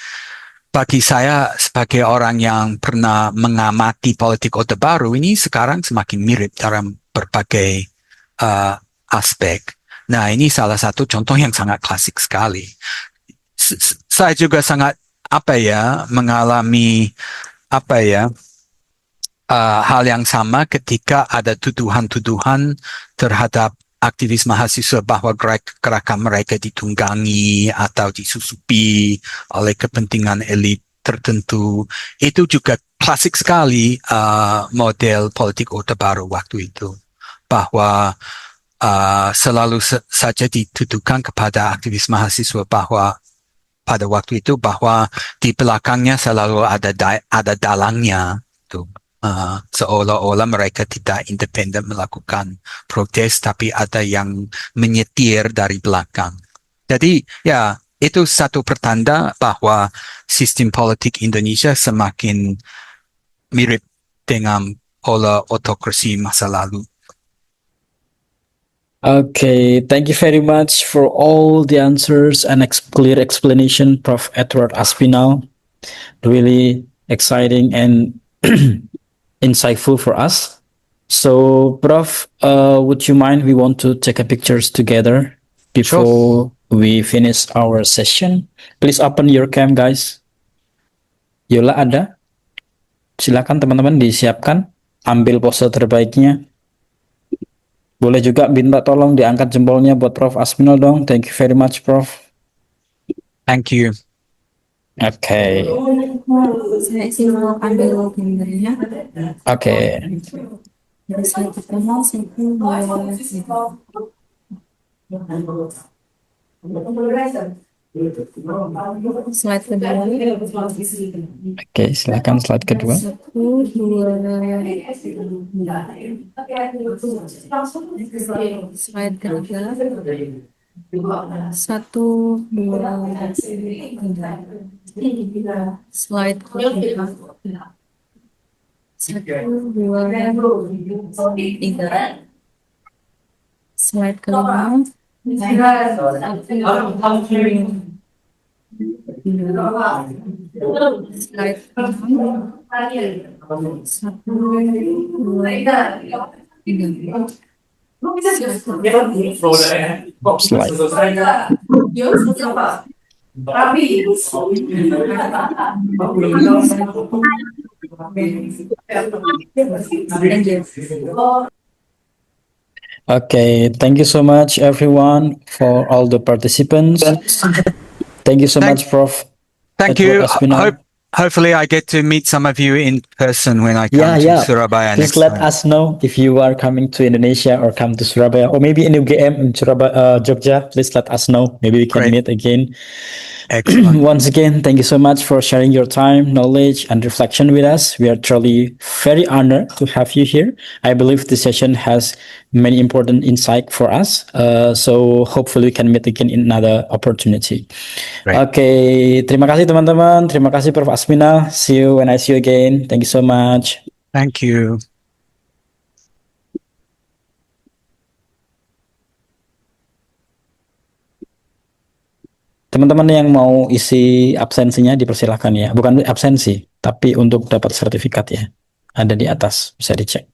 bagi saya sebagai orang yang pernah mengamati politik Orde Baru, ini sekarang semakin mirip dalam berbagai aspek. Nah, ini salah satu contoh yang sangat klasik sekali. Saya juga sangat mengalami hal yang sama ketika ada tuduhan-tuduhan terhadap aktivis mahasiswa bahwa gerakan mereka ditunggangi atau disusupi oleh kepentingan elit tertentu. Itu juga klasik sekali model politik Orde Baru waktu itu, bahwa selalu saja dituduhkan kepada aktivis mahasiswa bahwa pada waktu itu bahwa di belakangnya selalu ada dalangnya, tuh. Seolah-olah mereka tidak independen melakukan protes, tapi ada yang menyetir dari belakang. Jadi ya, itu satu pertanda bahwa sistem politik Indonesia semakin mirip dengan pola otokrasi masa lalu. Okay, thank you very much for all the answers and clear explanation, Prof. Edward Aspinall. Really exciting and insightful for us. So, Prof, would you mind? We want to take a pictures together before we finish our session. Please open your cam, guys. Yola ada? Silakan teman-teman disiapkan. Ambil pose terbaiknya. Boleh juga minta tolong diangkat jempolnya buat Prof. Aspinall dong. Thank you very much, Prof. Thank you. Okay. Saya isi mau ambil gambarnya. Okay. Dari slide pertama, slide kedua. Okay, silakan slide kedua. 1, 2, slide ketiga. 1, 2, 3. Slide keempat. 1, 2, 3. Slide kelima. 1, 2, slide ke-6. 1, 2, 3. Okay, thank you so much everyone for all the participants. Thank you so much, Prof. Thank Edward you. Aspinall. Hopefully I get to meet some of you in person when I come to Surabaya Please next let time. us know if you are coming to Indonesia or come to Surabaya or maybe in UGM in Surabaya, Jogja. Please let us know. Maybe we can Great. meet again. Excellent. Once again, thank you so much for sharing your time, knowledge, and reflection with us. We are truly very honored to have you here. I believe this session has many important insight for us. So hopefully we can meet again in another opportunity. Right. Oke, terima kasih teman-teman. Terima kasih Prof. Aspinall. See you when I see you again. Thank you so much. Thank you. Teman-teman yang mau isi absensinya dipersilahkan ya. Bukan absensi, tapi untuk dapat sertifikat ya. Ada di atas, bisa dicek.